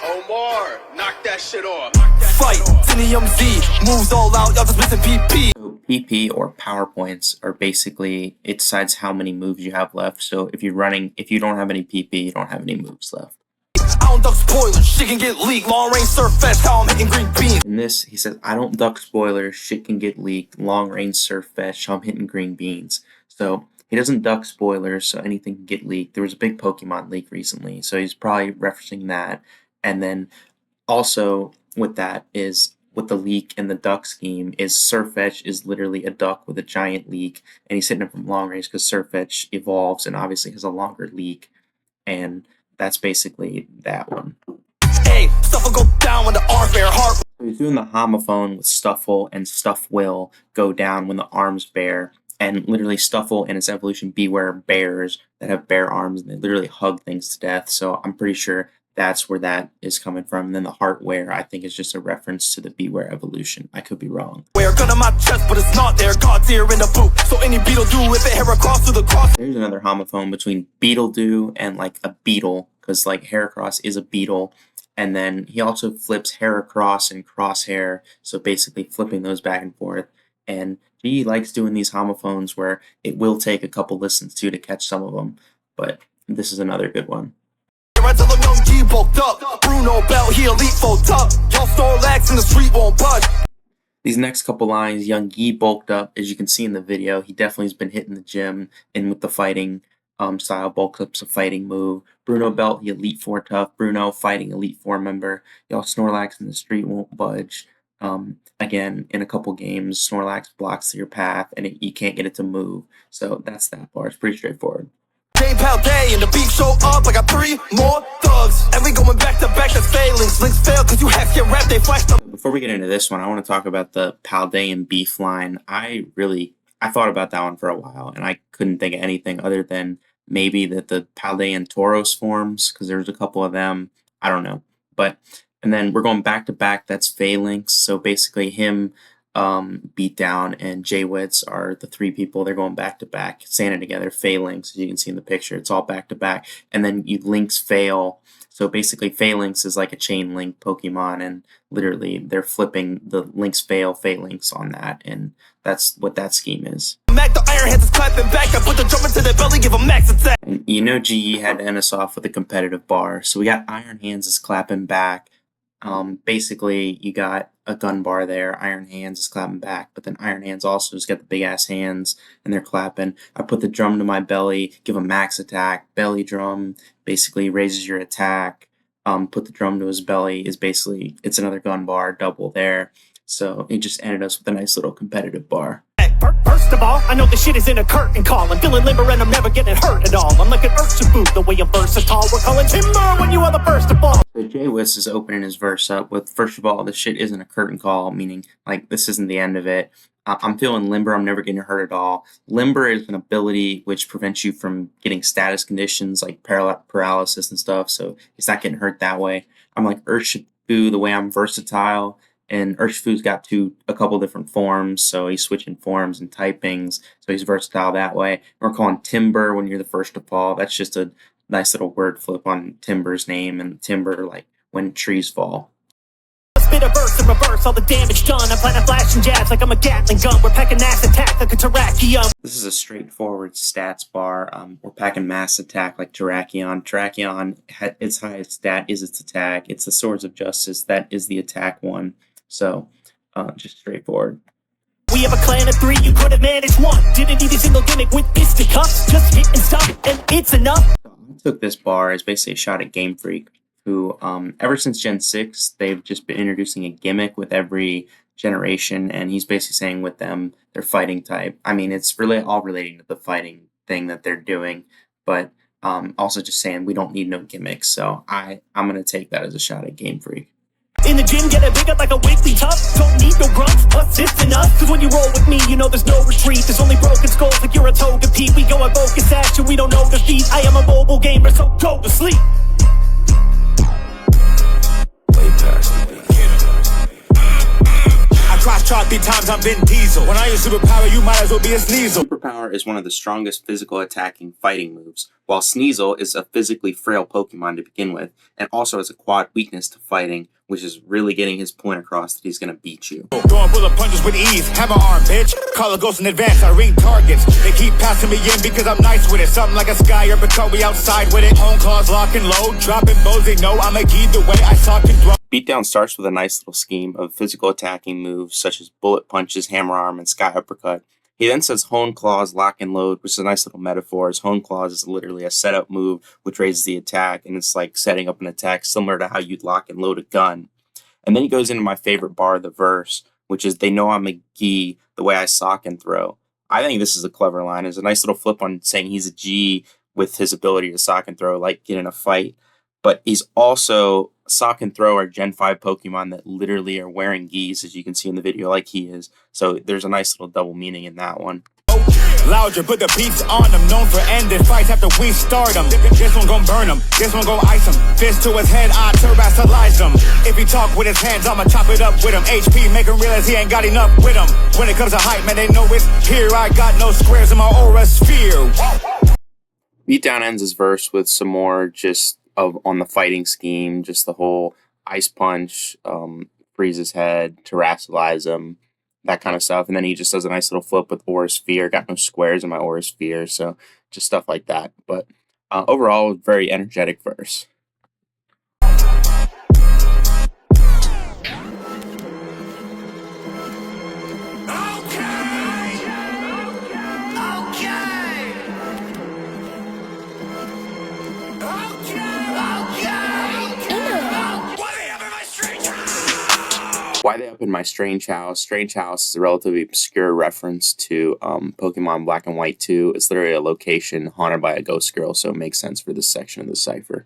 Omar, knock that shit off. Fight, MZ, moves all out, y'all just missing PP. So PP or PowerPoints are basically, it decides how many moves you have left. So if you don't have any PP, you don't have any moves left. I don't duck spoilers, shit can get leaked, long range surf fetch, how I'm hitting green beans. In this, he says, I don't duck spoilers, shit can get leaked, long range surf fetch, how I'm hitting green beans. So he doesn't duck spoilers, so anything can get leaked. There was a big Pokemon leak recently, so he's probably referencing that. And then also with that is, with the leak and the duck scheme, is Surfetch is literally a duck with a giant leak, and he's hitting it from long range because Surfetch evolves and obviously has a longer leak, and that's basically that one. Hey, stuff will go down when the arms bare heart. So he's doing the homophone with Stuffle, and Stuff will go down when the arms bare, and literally Stuffle and its evolution beware bears that have bare arms, and they literally hug things to death, so I'm pretty sure that's where that is coming from. And then the Heartware, I think, is just a reference to the Beware evolution. I could be wrong. Wear gun on my chest, but it's not there. God's ear in the boot. So any beetle do with it hair across through the cross. There's another homophone between Beetledo and like a beetle, because like Heracross is a beetle. And then he also flips Heracross and Crosshair, so basically flipping those back and forth. And he likes doing these homophones where it will take a couple listens to catch some of them, but this is another good one. Until the young G bulked up. Bruno Belt, he elite full up. Y'all Snorlax in the street won't budge. These next couple lines, Young Yi bulked up, as you can see in the video. He definitely has been hitting the gym, and with the fighting style, bulk up's a fighting move. Bruno Belt, he Elite Four tough. Bruno fighting Elite Four member. Y'all Snorlax in the street won't budge. Again, in a couple games, Snorlax blocks your path, and you can't get it to move. So that's that bar. It's pretty straightforward. Day and the beef show up. I got 3 more thugs, and we going back to back. That's failings. Links fail because you hacks get wrapped. They flash them. Before we get into this one, I want to talk about the Paldean beef line. I thought about that one for a while, and I couldn't think of anything other than maybe that the Paldean Tauros forms, because there was a couple of them. I don't know, and then we're going back to back. That's Phalanx. So basically, him, Beatdown, and TheJWittz are the 3 people. They're going back to back, standing together. Phalanx, as you can see in the picture, it's all back to back. And then you links fail. So basically, Phalanx is like a chain link Pokemon, and literally they're flipping the links fail Phalanx on that, and that's what that scheme is. Mac, the Iron Hands is clapping back. I put the drum into their belly, give a max attack. And you know, GE had to end us off with a competitive bar, so we got Iron Hands is clapping back. Basically, you got a gun bar there. Iron Hands is clapping back, but then Iron Hands also has got the big ass hands, and they're clapping. I put the drum to my belly, give a max attack. Belly drum basically raises your attack. Put the drum to his belly is basically, it's another gun bar, double there. So it just ended us with a nice little competitive bar. First of all, I know the shit is in a curtain call. I'm feeling limber and I'm never getting hurt at all. I'm like an Shofu, the way I'm versatile. We're calling timber when you are the first of all. So TheJWittz is opening his verse up with, first of all, the shit isn't a curtain call, meaning like this isn't the end of it. I'm feeling limber, I'm never getting hurt at all. Limber is an ability which prevents you from getting status conditions like paralysis and stuff, so it's not getting hurt that way. I'm like Shofu, the way I'm versatile. And Urshifu's got a couple different forms, so he's switching forms and typings, so he's versatile that way. And we're calling Timber when you're the first to fall. That's just a nice little word flip on Timber's name, and Timber, like when trees fall. Spit a verse in reverse, all the damage done. I'm planting flashing jabs like I'm a Gatling gun. We're packing mass attack like a Terrakion. This is a straightforward stats bar. We're packing mass attack like Terrakion. Terrakion, its highest stat is its attack. It's the Swords of Justice. That is the attack one. So, just straightforward. We have a clan of 3, you couldn't manage 1. Didn't need a single gimmick with fisticuffs. Just hit and stop, and it's enough. I took this bar as basically a shot at Game Freak, who, ever since Gen 6, they've just been introducing a gimmick with every generation, and he's basically saying with them, they're fighting type. I mean, it's really all relating to the fighting thing that they're doing, but also just saying we don't need no gimmicks, so I'm going to take that as a shot at Game Freak. In the gym, get it big up like a weekly tough. Don't need no grunts, plus it's enough. Cause when you roll with me, you know there's no retreat. There's only broken skulls like you're a Togepi. We go at focus action, we don't know defeat. I am a mobile gamer, so go to sleep. Way past the beat. I try 50 times I'm Vin Diesel. When I use superpower, you might as well be a Sneasel. Superpower is one of the strongest physical attacking fighting moves, while Sneasel is a physically frail Pokemon to begin with, and also has a quad weakness to fighting, which is really getting his point across that he's gonna beat you. Throwing bullet punches with ease, hammer arm, bitch. Call a ghost in advance, I ring targets. They keep passing me in because I'm nice with it. Something like a sky or but we outside with it. Home claws lock and load, dropping bows, they know I'm a key the way I sock and throw. Beatdown starts with a nice little scheme of physical attacking moves such as bullet punches, hammer arm, and sky uppercut. He then says Hone Claws, Lock and Load, which is a nice little metaphor. As Hone Claws is literally a setup move which raises the attack, and it's like setting up an attack similar to how you'd lock and load a gun. And then he goes into my favorite bar of the verse, which is, they know I'm a G the way I sock and throw. I think this is a clever line. It's a nice little flip on saying he's a G with his ability to sock and throw, like get in a fight. But he's also sock and throw are Gen 5 Pokemon that literally are wearing gis, as you can see in the video, like he is. So there's a nice little double meaning in that one. Louder, put the beats on them. Known for ending fights after we start them. This one gon' burn him, this one gon' ice him. Fist to his head, I terrestrialize him. If he talk with his hands, I'ma chop it up with him. HP, make him realize he ain't got enough with him. When it comes to hype, man, they know it's here. I got no squares in my aura sphere. Beatdown ends his verse with some more just on the fighting scheme, just the whole ice punch, freeze his head, terrestrialize him, that kind of stuff. And then he just does a nice little flip with Aura Sphere. Got no squares in my Aura Sphere, so just stuff like that. But overall, very energetic verse. Why They Up in My Strange House? Strange House is a relatively obscure reference to Pokemon Black and White 2. It's literally a location haunted by a ghost girl, so it makes sense for this section of the cipher.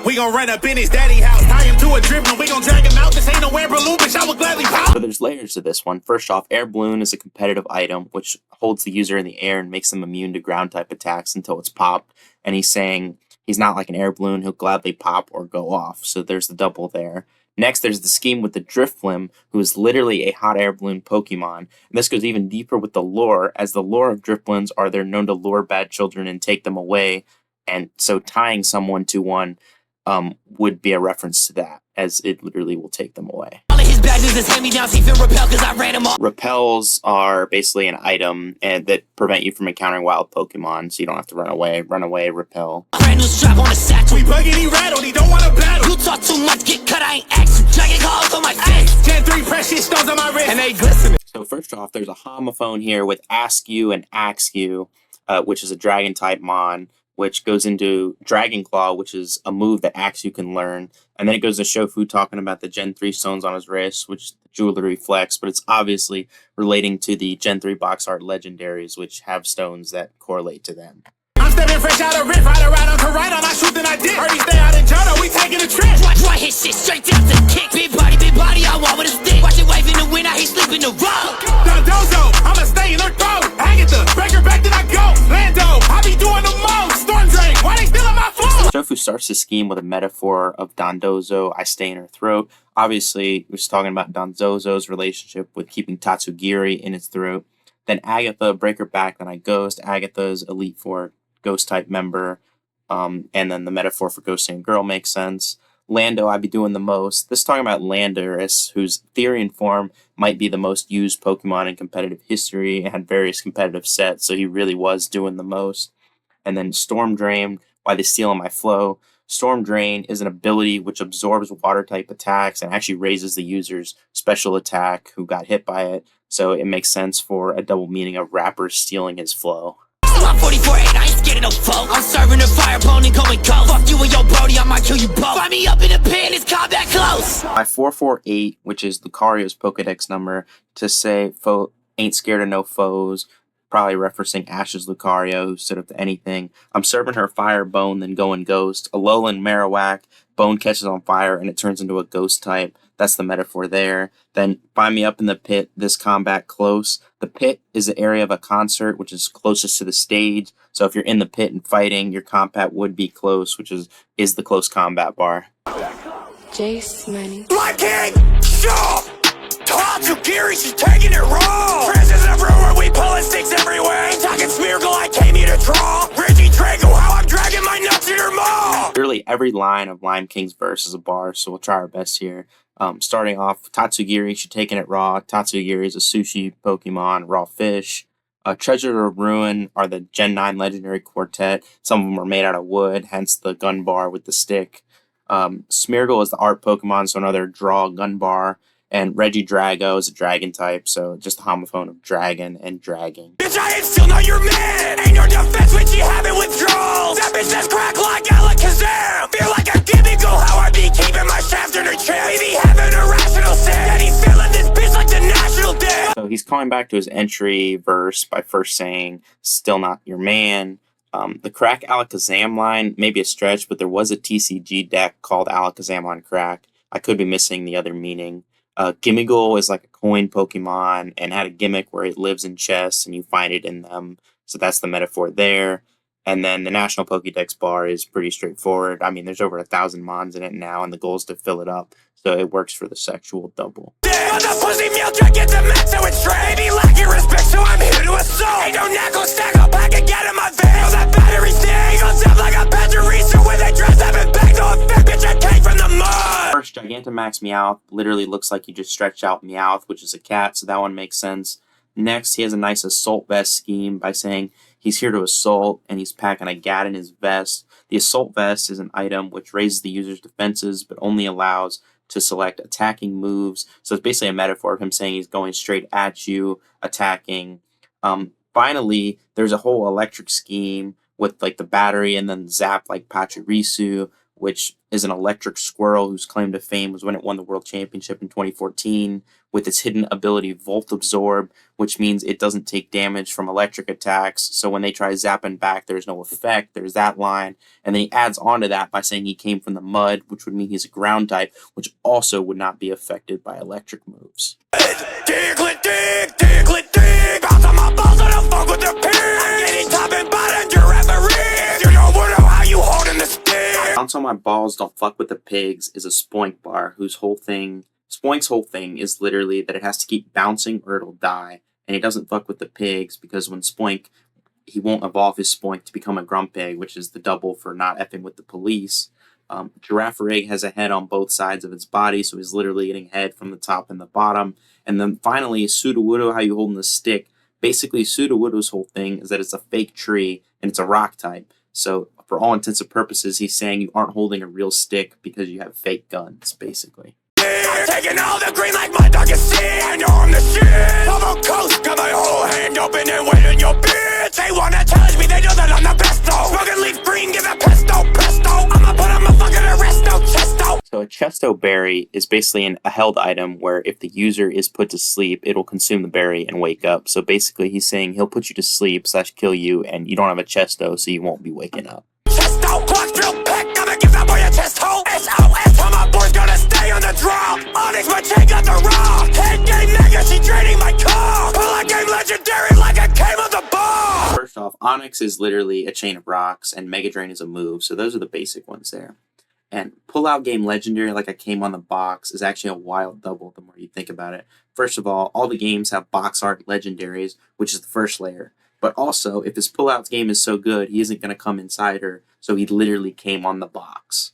We gon' run up in his daddy house, tie him to a drip, and we gon' drag him out. This ain't no air balloon, bitch, I would gladly pop. So there's layers to this one. First off, Air Balloon is a competitive item which holds the user in the air and makes them immune to ground type attacks until it's popped. And he's saying he's not like an air balloon, he'll gladly pop or go off. So there's the double there. Next, there's the scheme with the Drifblim, who is literally a hot air balloon Pokemon. And this goes even deeper with the lore, as the lore of Drifblims are they're known to lure bad children and take them away. And so tying someone to one would be a reference to that, as it literally will take them away. Repels are basically an item that prevent you from encountering wild Pokemon, so you don't have to run away. Run away, repel. We bugging, he rattled, he don't wanna battle. You talk too much, get cut, I ain't action. Dragon calls on my face. Gen 3 precious stones on my wrist, and they glistening. So first off, there's a homophone here with Ask You and Axe You, which is a dragon type mon, which goes into Dragon Claw, which is a move that Axe You can learn. And then it goes to Shofu talking about the Gen 3 stones on his wrist, which is the jewelry flex, but it's obviously relating to the Gen 3 box art legendaries, which have stones that correlate to them. I'm stepping fresh out of riff, right around to right on, I shoot and I did. Heard he stay out in John, we taking a trip. Watch hit shit straight down to the kick. Big body, I walk with a stick. Watch it wave in the wind, I hate sleep in the road. Dondozo, I'ma stay in her throat. Agatha, break her back, then I go. Lando, I be doing the most. Storm Drake, why they stealing my flow? Shofu starts the scheme with a metaphor of Dondozo, I stay in her throat. Obviously, we're talking about Dondozo's relationship with keeping Tatsugiri in its throat. Then Agatha, break her back, then I ghost. Agatha's Elite Four ghost type member, and then the metaphor for ghosting a girl makes sense. Lando, I be doing the most. This is talking about Landorus, whose Therian form might be the most used Pokemon in competitive history and had various competitive sets, so he really was doing the most. And then Storm Drain, why they stealing my flow. Storm Drain is an ability which absorbs water type attacks and actually raises the user's special attack who got hit by it, so it makes sense for a double meaning of rappers stealing his flow. I'm 44, and I ain't scared of no foe. I'm serving the fire, opponent going cold. Fuck you and your brody, I might kill you both. Find me up in the pen, it's combat close. By 448, which is Lucario's Pokedex number, to say foe ain't scared of no foes, probably referencing Ash's Lucario, who stood up to anything. I'm serving her fire bone, then going ghost. Alolan Marowak, bone catches on fire and it turns into a ghost type. That's the metaphor there. Then find me up in the pit, this combat close. The pit is the area of a concert, which is closest to the stage. So if you're in the pit and fighting, your combat would be close, which is the close combat bar. Jace Money. Black King, Shaw, Tatsugiri, she's taking it raw. Trenches everywhere, we pulling sticks everywhere. Ain't talking Smeargle, I came here to draw. Reggie Drago, how I'm dragging my nuts in her maw. Literally every line of Lime King's verse is a bar, so we'll try our best here. Starting off, Tatsugiri, she's taking it raw. Tatsugiri is a sushi Pokemon, raw fish. Treasure of Ruin are the Gen 9 Legendary Quartet. Some of them are made out of wood, hence the gun bar with the stick. Smeargle is the art Pokemon, so another draw gun bar. And Reggie Drago is a dragon type, so just a homophone of dragon and dragging. Bitch, I ain't still not your man. Ain't no defense when she having withdrawals. That bitch that's crack like Alakazam. Feel like a gimmick, go how I be keeping my shaft in her chest. Baby having a rational sense. And he's feeling this bitch like the national debt. So he's calling back to his entry verse by first saying, still not your man. The crack Alakazam line may be a stretch, but there was a TCG deck called Alakazam on Crack. I could be missing the other meaning. Gimmighoul is like a coin Pokemon and had a gimmick where it lives in chests and you find it in them. So that's the metaphor there. And then the National Pokédex bar is pretty straightforward. I mean, there's over 1,000 mons in it now, and the goal is to fill it up. So it works for the sexual double. Damn, the pussy meal drink get the max, so it's straight. Be lacking respect, so I'm here to assault. Ain't no knuckle stack up, I can get in my vein. Oh, that battery thing gon' sound like a battery. So when they dress up and back, no effect, bitch, I came from the mud. First, Gigantamax Meowth literally looks like you just stretched out Meowth, which is a cat, so that one makes sense. Next, he has a nice assault vest scheme by saying he's here to assault, and he's packing a gat in his vest. The assault vest is an item which raises the user's defenses, but only allows to select attacking moves. So it's basically a metaphor of him saying he's going straight at you, attacking. Finally, there's a whole electric scheme with like the battery and then zap like Pachirisu, which is an electric squirrel whose claim to fame was when it won the World Championship in 2014, with its hidden ability Volt Absorb, which means it doesn't take damage from electric attacks. So when they try zapping back, there's no effect. There's that line. And then he adds on to that by saying he came from the mud, which would mean he's a ground type, which also would not be affected by electric moves. Diglett, Diglett, bounce on my balls, I don't fuck with the pig. I'm getting top and bottom, you're referee. You don't know how you holding the stick. Bounce on my balls, don't fuck with the pigs is a Spoink bar Spoink's whole thing is literally that it has to keep bouncing or it'll die. And he doesn't fuck with the pigs because when Spoink, he won't evolve his Spoink to become a Grumpig, which is the double for not effing with the police. Girafarig has a head on both sides of its body, so he's literally getting head from the top and the bottom. And then finally, Sudowoodo, how you holding the stick. Basically, Sudowoodo's whole thing is that it's a fake tree and it's a rock type. So for all intents and purposes, he's saying you aren't holding a real stick because you have fake guns, basically. I'm taking all the green like my dog can see. I know I'm the shit. I'm a coast, got my whole hand open and waiting your bitch. They wanna challenge me, they know that I'm the best though. Smoking leaf green, give a pesto, presto. I'ma put on my fucking arresto, chesto. So a Chesto Berry is basically a held item where if the user is put to sleep, it'll consume the berry and wake up. So basically he's saying he'll put you to sleep / kill you and you don't have a Chesto, so you won't be waking up. Chesto, clock drill pick, I'ma give that boy a chest hole. SOS, all my boys gonna stay on the draw. Onyx, my chain got the raw. Head game mega, she draining my car. Pull a game legendary like I came on the ball. First off, Onyx is literally a chain of rocks and Mega Drain is a move, so those are the basic ones there. And pull out game legendary like I came on the box is actually a wild double the more you think about it. First of all the games have box art legendaries, which is the first layer. But also, if his pull-out game is so good, he isn't going to come inside her, so he literally came on the box.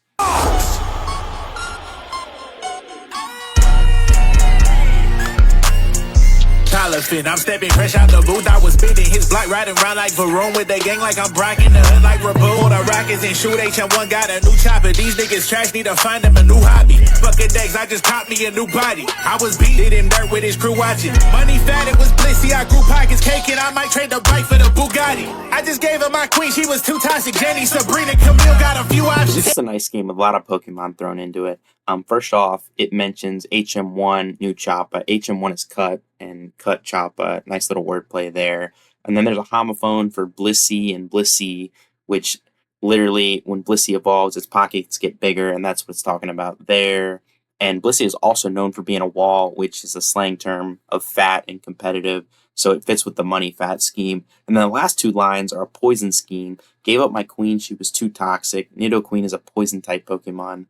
I'm stepping fresh out the booth. I was spitting his block, riding around like Varone with the gang like I'm Brock in the hood like Rabu. The Rockets and shoot HM1 got a new chopper. These niggas trash, need to find them a new hobby. Fucking decks, I just caught me a new body. I was beating him dirt with his crew watching. Money fat, it was blissy. I grew pockets caking. I might trade the bike for the Bugatti. I just gave her my queen, she was too toxic. Jenny, Sabrina, Camille got a few options. This is a nice game with a lot of Pokemon thrown into it. First off, it mentions HM1 new Choppa. HM1 is cut and cut Choppa. Nice little wordplay there. And then there's a homophone for Blissey and Blissey, which literally when Blissey evolves, its pockets get bigger, and that's what it's talking about there. And Blissey is also known for being a wall, which is a slang term of fat and competitive. So it fits with the money fat scheme. And then the last two lines are a poison scheme. Gave up my queen, she was too toxic. Nidoqueen is a poison type Pokemon.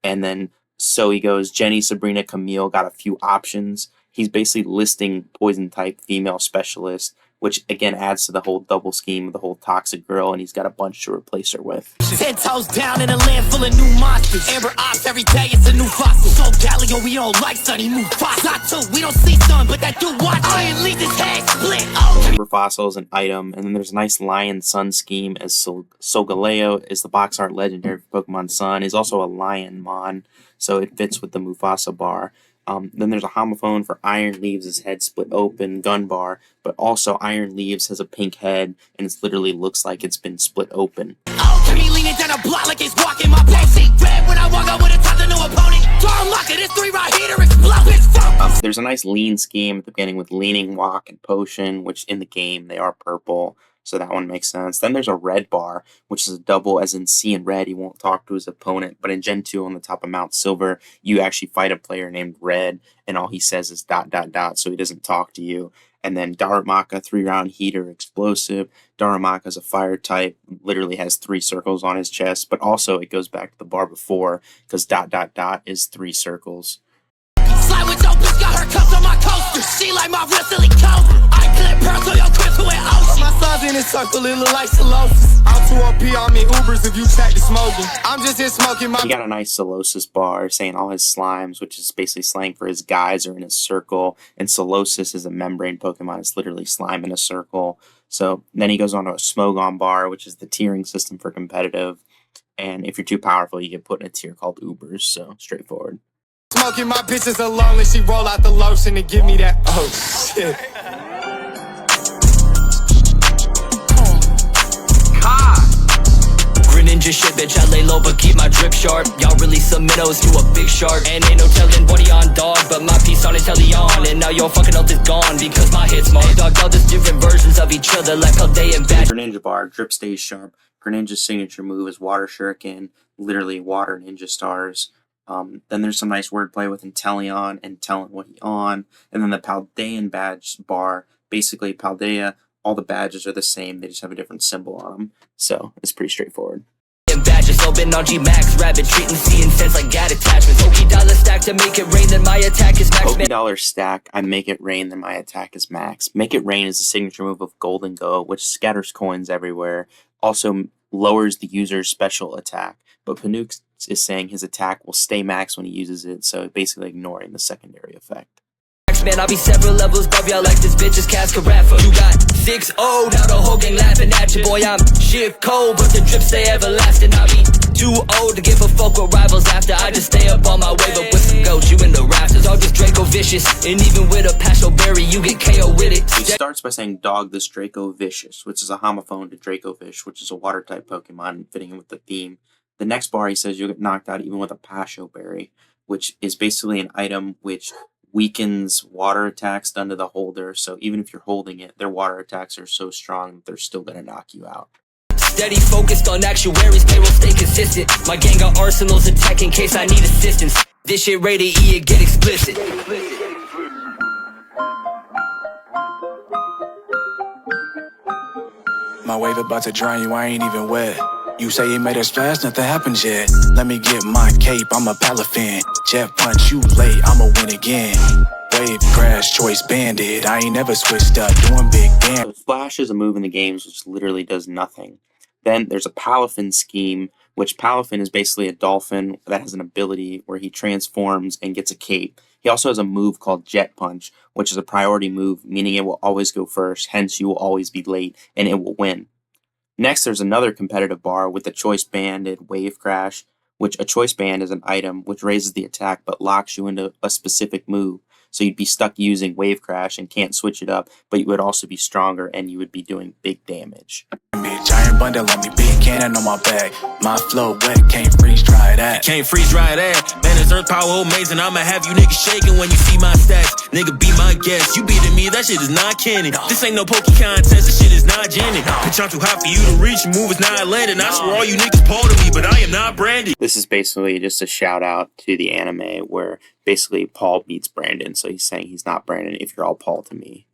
And then so he goes, Jenny, Sabrina, Camille got a few options. he's basically listing poison type female specialist, which again adds to the whole double scheme of the whole toxic girl, and he's got a bunch to replace her with. 10 toes down in a land full of new monsters. Amber ops every day, it's a new fossil. So Galileo, we don't like sunny move fossil. We don't see sun, but that dude watch iron leaves his head split. Amber fossil is an item, and then there's a nice lion sun scheme as Solgaleo is the box art legendary for Pokemon Sun. He's also a lion mon, so it fits with the Mufasa bar. Then there's a homophone for Iron Leaves, his head split open, gun bar, but also Iron Leaves has a pink head, and it literally looks like it's been split open. Oh, me leaning down a block like he's walking my posting. Red when I walk out with a top, new opponent. Throw lock it, it's 3 right here to explode. There's a nice lean scheme at the beginning with Leaning Walk and Potion, which in the game they are purple, so that one makes sense. Then there's a red bar, which is a double, as in C and red, he won't talk to his opponent. But in Gen 2 on the top of Mount Silver, you actually fight a player named Red, and all he says is ... so he doesn't talk to you. And then Darumaka, 3-round heater explosive. Darumaka is a fire type, literally has 3 circles on his chest, but also it goes back to the bar before, because ... is 3 circles. Slide with your bitch, got her cuffs on my coaster. She like my real silly coat. I clip her so your crib to an ocean. My son's in his circle, it look like Solosis. I'm 2 OP on me Ubers if you check the smoking. I'm just here smoking my... He got a nice Solosis bar saying all his slimes, which is basically slang for his guys, are in a circle. And Solosis is a membrane Pokemon. It's literally slime in a circle. So then he goes on to a Smogon bar, which is the tiering system for competitive. And if you're too powerful, you get put in a tier called Ubers. So straightforward. Smoking my bitches alone and she roll out the lotion and give me that. Oh shit. Ninja shit, bitch, I lay low but keep my drip sharp. Y'all really some minnows, you a big shark. And ain't no telling what he on, dog, but my piece on it tell he on. And now your fucking health is gone because my hit's more. Dog, all these different versions of each other like Palday and Bat. Greninja bar, drip stays sharp. Greninja's signature move is Water Shuriken, literally water ninja stars. Then there's some nice wordplay with Inteleon and telling what he on. And then the Paldean badge bar, basically Paldea, all the badges are the same, they just have a different symbol on them. So it's pretty straightforward. Badges open on G-Max, rabbit treating seeing sense like gat attachments. $Dollar stack to make it rain, then my attack is max. $dollar stack, I make it rain, then my attack is max. Make it rain is a signature move of Golden Go, which scatters coins everywhere. Also lowers the user's special attack. But Tanukes is saying his attack will stay max when he uses it, so basically ignoring the secondary effect. Man, I'll be several levels above y'all like this bitch is Cascarafa. You got 6-0, now the whole gang laughing at you. Boy, I'm shit cold, but the drip stay everlasting. I'll be too old to give a fuck with rivals after. I just stay up on my wave up with some goats, you in the rafters. Dog this Draco vicious, and even with a Pasho berry, you get KO with it. He starts by saying dog this Draco vicious, which is a homophone to Dracovish, which is a water type Pokemon fitting in with the theme. The next bar he says you'll get knocked out even with a Pasho berry, which is basically an item which weakens water attacks done to the holder, so even if you're holding it, their water attacks are so strong that they're still going to knock you out. Steady focused on actuaries, payroll stay consistent. My gang got arsenals attack in case I need assistance. This shit rated E, it get explicit. My wave about to drown you, I ain't even wet. You say you made a splash, nothing happened yet. Let me get my cape, I'm a palafin. Jet punch you late, I'ma win again. Wave crash, choice bandit. I ain't never switched up, doing big damn. So Flash is a move in the games which literally does nothing. Then there's a Palafin scheme, which Palafin is basically a dolphin that has an ability where he transforms and gets a cape. He also has a move called Jet Punch, which is a priority move, meaning it will always go first, hence you will always be late, and it will win. Next, there's another competitive bar with the Choice Banded Wave Crash, which a Choice Band is an item which raises the attack but locks you into a specific move. So you'd be stuck using Wave Crash and can't switch it up, but you would also be stronger and you would be doing big damage. Giant bundle on me, big cannon on my back. My flow wet, can't freeze dry that. Can't freeze dry that. Man, it's earth power amazing. I'ma have you niggas shaking when you see my stats. Nigga, be my guest. You beating me, that shit is not canon. This ain't no Poke contest, this shit is not jamming. Bitch, I'm too hot for you to reach. Your move is not landing. I swear all you niggas part of me, but I am not Brandy. This is basically just a shout out to the anime where basically Paul beats Brandon, so he's saying he's not Brandon if you're all Paul to me.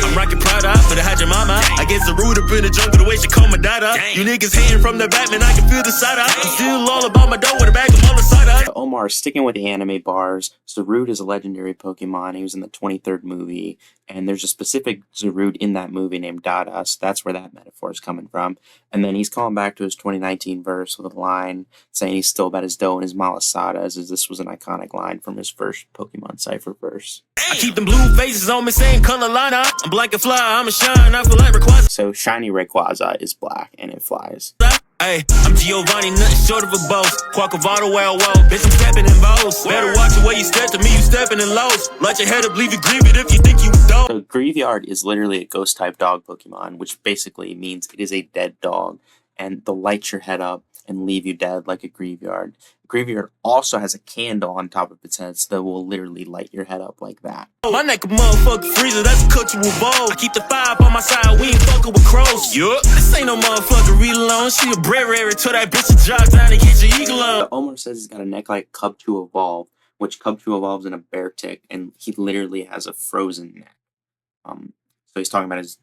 I'm rocking Prada, but I had your mama. I guess the root up in the jungle, the way she call my dada. You niggas hating from the Batman, I can feel the side eye. I'm still all about my dough with a bag of all the side eye. Omar, sticking with the anime bars, Zarud is a legendary Pokemon. He was in the 23rd movie, and there's a specific Zarud in that movie named Dada, so that's where that metaphor is coming from. And then he's calling back to his 2019 verse with a line saying he's still about his dough and his malasadas, as this was an iconic line from his first Pokemon Cypher verse. I keep them blue faces on me, same color liner. I'm black and fly, I'm a shine, I feel like Rayquaza. So shiny Rayquaza is black and it flies. Hey, I'm Giovanni, nothing short of a boss. Quackavado, well, bitch, I'm stepping in bows. Better watch the way you step to me, you stepping in lows. Light your head up, leave you grieve it if you think you dope. So Graveyard is literally a ghost type dog Pokemon, which basically means it is a dead dog, and they'll light your head up and leave you dead like a Graveyard. Graveyard also has a candle on top of its head, so that will literally light your head up like that. My neck a motherfucking freezer, that's a cut you evolve. I keep the 5 on my side, we ain't fucking with crows. Yup, this ain't no motherfucker read alone. She a bread to that bitch to jog down and get your eagle on. Omar says he's got a neck like Cub2 Evolve, which Cub2 evolves in a bear tick, and he literally has a frozen neck. So he's talking about his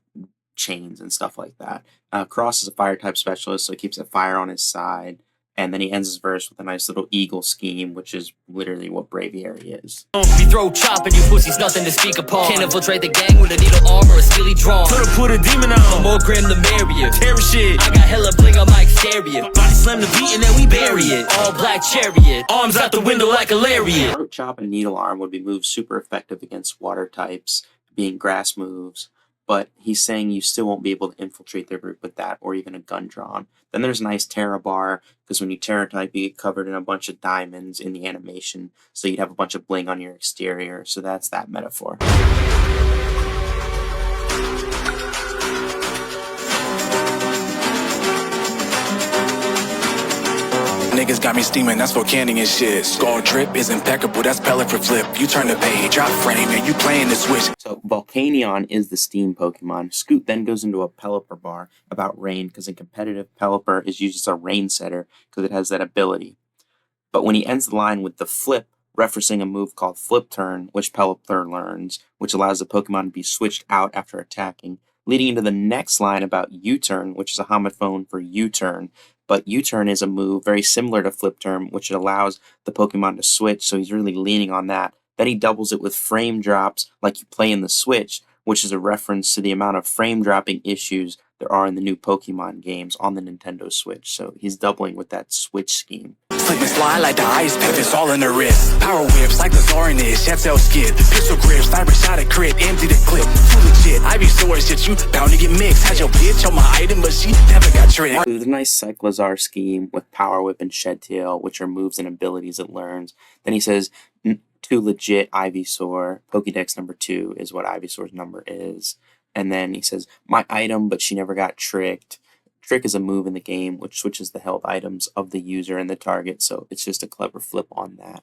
chains and stuff like that. Cross is a fire type specialist, so he keeps a fire on his side. And then he ends his verse with a nice little eagle scheme, which is literally what Braviary is. We throw chopping, you pussies, nothing to speak upon. Can't infiltrate the gang with a needle armor or skilly drawn. Put a demon on. The more grim, the merrier. Terror shit. I got hella bling on my exterior. Body slam the beat and then we bury it. All black chariot. Arms out the window like a lariat. Throat chop and needle arm would be moves super effective against water types, being grass moves. But he's saying you still won't be able to infiltrate their group with that, or even a gun drawn. Then there's a nice Terra bar, because when you Terra type, you get covered in a bunch of diamonds in the animation, so you'd have a bunch of bling on your exterior, so that's that metaphor. Niggas got me steaming, that's volcanic and shit. Skull drip is impeccable, that's pellet for flip. You turn the page, drop frame, and you playing the switch. So Volcanion is the steam Pokemon. Scoot then goes into a Pelipper bar about rain, because in competitive, Pelipper is used as a rain setter, because it has that ability. But when he ends the line with the flip, referencing a move called Flip Turn, which Pelipper learns, which allows the Pokemon to be switched out after attacking, leading into the next line about U-Turn, which is a homophone for U-Turn. But U-Turn is a move very similar to Flip Turn, which allows the Pokemon to switch, so he's really leaning on that. Then he doubles it with frame drops like you play in the Switch, which is a reference to the amount of frame dropping issues there are in the new Pokemon games on the Nintendo Switch. So he's doubling with that Switch scheme. Slip and slide like the ice pick, it's all in the wrist. Power whips like the Zoran is, Jet Cell skid. Pistol grip, sniper shot at crit, empty the clip. Full of shit, Ivysaur shit, you bound to get mixed. Had your bitch on my item, but she never got tricked. There's a nice Cyclizar scheme with Power Whip and Shed Tail, which are moves and abilities it learns. Then he says, too legit Ivysaur. Pokédex number 2 is what Ivysaur's number is. And then he says, my item, but she never got tricked. Trick is a move in the game which switches the health items of the user and the target, so it's just a clever flip on that.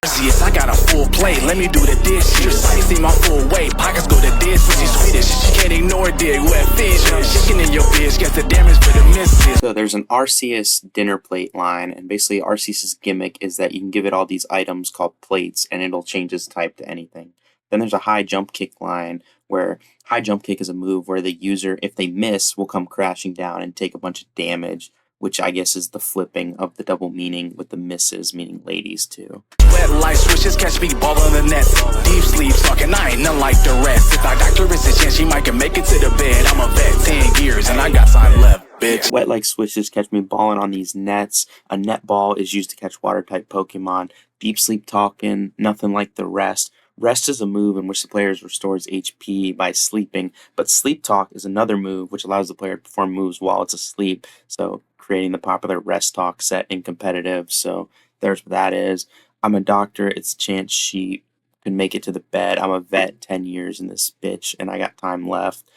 Yes, I got a full plate, let me do the dish. Your sight see my full weight, pockets go to this. When she's Swedish, she can't ignore dig wet fish. Chicken in your bitch, gets the damage for the misses. So there's an Arceus dinner plate line, and basically Arceus's gimmick is that you can give it all these items called plates, and it'll change its type to anything. Then there's a high jump kick line, where high jump kick is a move where the user, if they miss, will come crashing down and take a bunch of damage, which I guess is the flipping of the double meaning with the misses, meaning ladies too. Wet light switches, catch me ball on the net. Deep sleep talking, I ain't none like the rest. If I doctor is a chance, she might can make it to the bed. I'm a vet, 10 years, and I got time left, bitch. Wet like switches catch me balling on these nets. A net ball is used to catch water type Pokemon. Deep sleep talking, nothing like the rest. Rest is a move in which the player restores HP by sleeping, but Sleep Talk is another move which allows the player to perform moves while it's asleep, so creating the popular Rest Talk set in competitive, so there's what that is. I'm a doctor, it's a chance she could make it to the bed. I'm a vet, 10 years in this bitch, and I got time left.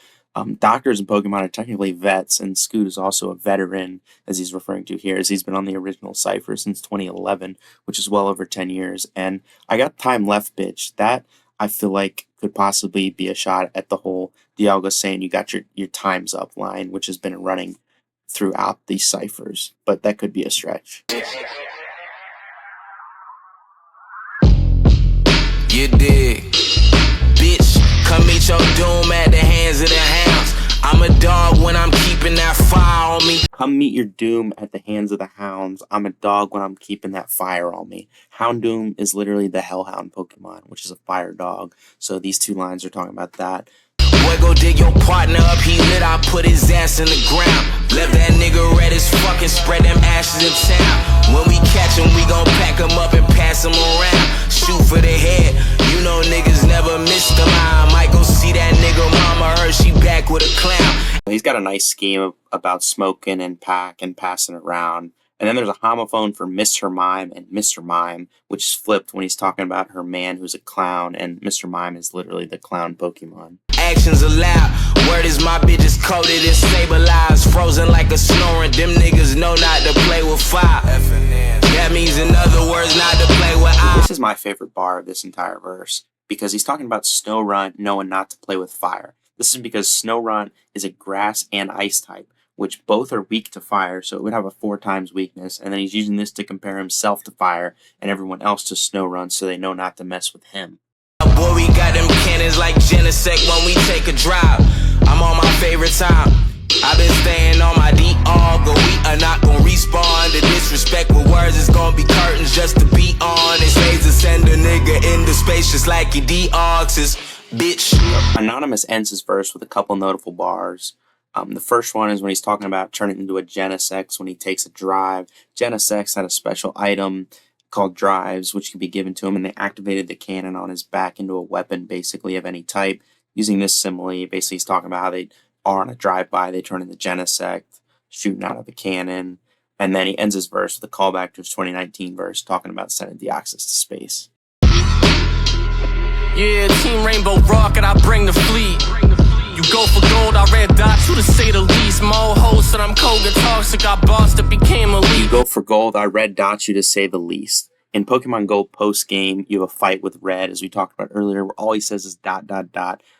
Doctors in Pokemon are technically vets, and Scoot is also a veteran, as he's referring to here, as he's been on the original Cypher since 2011, which is well over 10 years. And I got time left, bitch. That, I feel like, could possibly be a shot at the whole Dialga saying you got your time's up line, which has been running throughout these Cyphers. But that could be a stretch. You dig? Bitch, come meet your doom at the hand. hands of the hounds. I'm a dog when I'm keeping that fire on me. Come meet your doom at the hands of the hounds. I'm a dog when I'm keeping that fire on me. Houndoom is literally the Hellhound Pokemon, which is a fire dog. So these two lines are talking about that. Boy, go dig your partner up, he lit, I put his ass in the ground. Left that nigga red as fuck and spread them ashes in town. When we catch him, we gon' pack him up and pass him around. Shoot for the head, you know niggas never miss the line. Might go see that nigga mama, heard she back with a clown. He's got a nice scheme about smoking and pack and passing around. And then there's a homophone for Mr. Mime and Mr. Mime, which is flipped when he's talking about her man who's a clown, and Mr. Mime is literally the clown Pokemon. Actions allowed. Word is my bitch is coated and stabilized, frozen like a snoring. Them niggas know not to play with fire. That means, in other words, not to play with ice. This is my favorite bar of this entire verse, because he's talking about Snorunt knowing not to play with fire. This is because Snorunt is a grass and ice type, which both are weak to fire, so it would have a 4 times weakness, and then he's using this to compare himself to fire and everyone else to Snorunt so they know not to mess with him. Boy, we got them cannons like Genesect when we take a drive. I'm on my favorite time. I've been staying on my D-Aug, but we are not gonna respawn. The disrespect with words is gonna be curtains just to be on. It's ways to send a nigga into space just like he D-Augs is, bitch. Anonymuz ends his verse with a couple notable bars. The first one is when he's talking about turning into a Genesect when he takes a drive. Genesect had a special item called drives, which could be given to him, and they activated the cannon on his back into a weapon, basically of any type. Using this simile, basically he's talking about how they are on a drive-by, they turn into Genesect, shooting out of a cannon, and then he ends his verse with a callback to his 2019 verse, talking about sending Deoxys to space. Yeah, Team Rainbow Rocket, I bring the fleet. You go for gold, I red dot you to say the least. Mo host that I'm Koga toxic, I bossed up, became elite. You go for gold, I red dot you to say the least. In Pokemon Go post-game, you have a fight with Red, as we talked about earlier, where all he says is ...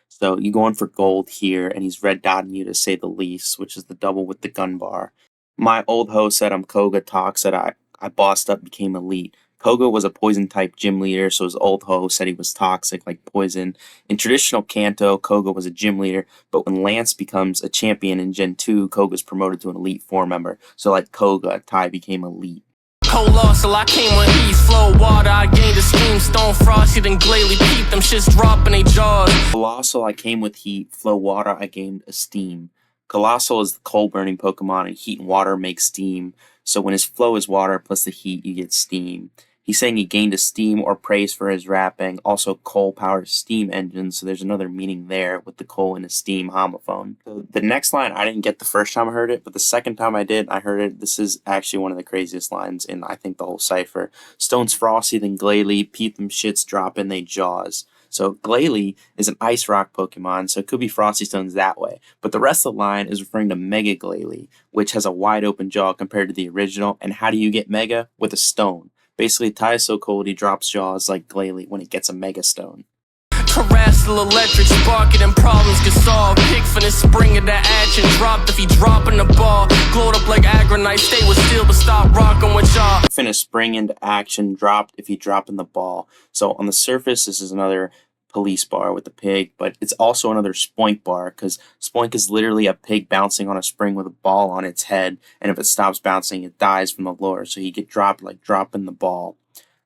So you go in for gold here, and he's red dotting you to say the least, which is the double with the gun bar. My old host said I'm Koga toxic, I bossed up, became elite. Koga was a poison-type gym leader, so his old host said he was toxic, like poison. In traditional Kanto, Koga was a gym leader, but when Lance becomes a champion in Gen 2, Koga's promoted to an Elite 4 member. So like Koga, Ty became elite. Colossal, I came with heat, flow water, I gained a steam, stone frosty, then glaily peep, them shits dropping they jaws. Colossal, I came with heat, flow water, I gained a steam. Colossal is the coal-burning Pokemon, and heat and water make steam. So when his flow is water plus the heat, you get steam. He's saying he gained a steam or praise for his rapping. Also, coal powers steam engines, so there's another meaning there with the coal and the steam homophone. So the next line, I didn't get the first time I heard it, but the second time I did, I heard it. This is actually one of the craziest lines in, I think, the whole cipher. Stone's frosty, then glaily, peep them shits drop in they jaws. So Glalie is an ice rock Pokemon, so it could be Frosty Stones that way. But the rest of the line is referring to Mega Glalie, which has a wide open jaw compared to the original. And how do you get Mega? With a stone. Basically, Ty is so cold he drops jaws like Glalie when he gets a Mega Stone. Terrestrial electric sparking and problems get solved. Pick for the spring of the action, dropped if he dropping the ball. Glowed up like Agronite, stay with steel but stop rocking with y'all. Finish spring into action, dropped if he dropping the ball. So on the surface, this is another police bar with the pig, but it's also another Spoink bar, because Spoink is literally a pig bouncing on a spring with a ball on its head, and if it stops bouncing, it dies from the lure, so he get dropped like dropping the ball.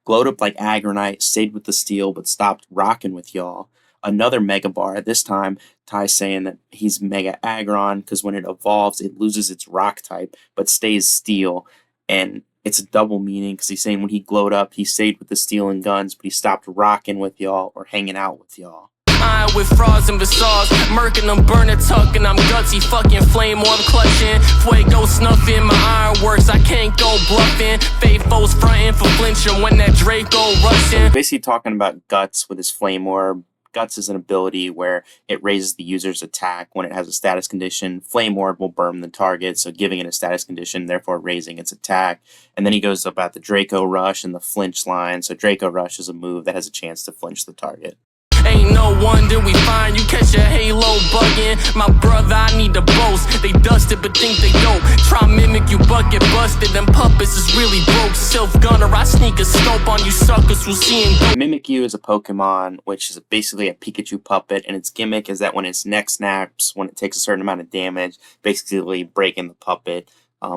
Glowed up like Agronite, stayed with the steel, but stopped rocking with y'all. Another Mega Bar, this time Ty's saying that he's Mega Aggron, because when it evolves, it loses its rock type, but stays steel, and it's a double meaning, because he's saying when he glowed up, he stayed with the steel and guns, but he stopped rocking with y'all or hanging out with y'all. Iron with frauds and visage, murking them, burn it, tucking, I'm gutsy, fucking flame orb clutching, fuego snuffing, my ironworks, I can't go bluffing, faithfuls fronting for flinching when that Draco rushing. So basically talking about Guts with his flame orb. Guts is an ability where it raises the user's attack when it has a status condition. Flame Orb will burn the target, so giving it a status condition, therefore raising its attack. And then he goes about the Draco Rush and the flinch line. So Draco Rush is a move that has a chance to flinch the target. Ain't ain't no wonder we find you catch a halo bugging. My brother, I need to boast. They dusted but think they dope. Try mimic you but get busted. Them puppets is really broke. Self-gunner, I sneak a scope on you suckers who seeing go. Mimikyu is a Pokemon which is basically a Pikachu puppet, and its gimmick is that when its neck snaps, when it takes a certain amount of damage, basically breaking the puppet.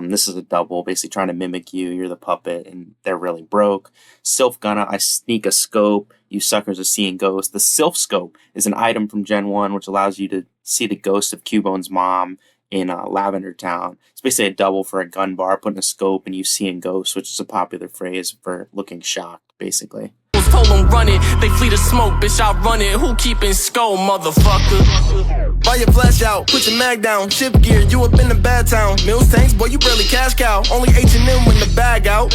This is a double, basically trying to mimic you. You're the puppet, and they're really broke. Sylph Gunna, I sneak a scope. You suckers are seeing ghosts. The Sylph Scope is an item from Gen 1, which allows you to see the ghost of Cubone's mom in Lavender Town. It's basically a double for a gun bar, putting a scope and you seeing ghosts, which is a popular phrase for looking shocked, basically. Told them run it, they flee the smoke, bitch, I run it. Who keepin' skull, motherfucker? Buy your flash out, put your mag down, ship gear, you up in the bad town. Mills tanks, boy, you barely cash cow. Only H&M when the bag out.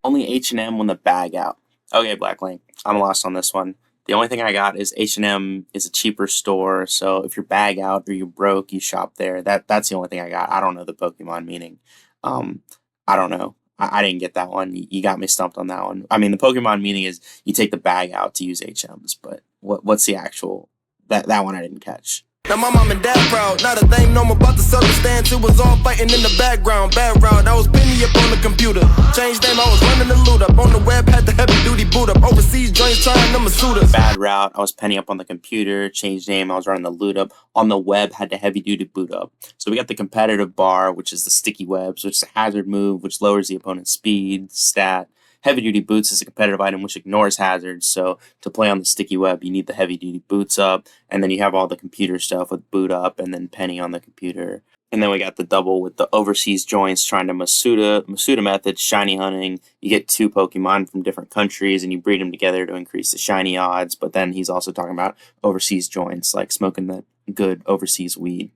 Only H&M when the bag out. Okay, BlackLynk, I'm lost on this one. The only thing I got is H&M is a cheaper store, so if you're bag out or you broke, you shop there. That's the only thing I got. I don't know the Pokemon meaning. I don't know. I didn't get that one. You got me stumped on that one. I mean, the Pokemon meaning is you take the bag out to use HMs, but what's the actual... That one I didn't catch. Now my mom and dad proud, not a thing no more about the circumstance. It was all fighting in the background, bad route. I was penny up on the computer. Changed name, I was running the loot up. On the web, had the heavy duty boot up. Overseas joints trying them suitors. Bad route, I was penny up on the computer. Changed name, I was running the loot up. On the web, had the heavy duty boot up. So we got the competitive bar, which is the sticky webs, which is a hazard move, which lowers the opponent's speed, stat. Heavy duty boots is a competitive item which ignores hazards, so to play on the sticky web, you need the heavy duty boots up, and then you have all the computer stuff with boot up and then penny on the computer. And then we got the double with the overseas joints trying to Masuda method, shiny hunting. You get 2 Pokemon from different countries and you breed them together to increase the shiny odds, but then he's also talking about overseas joints, like smoking the good overseas weed.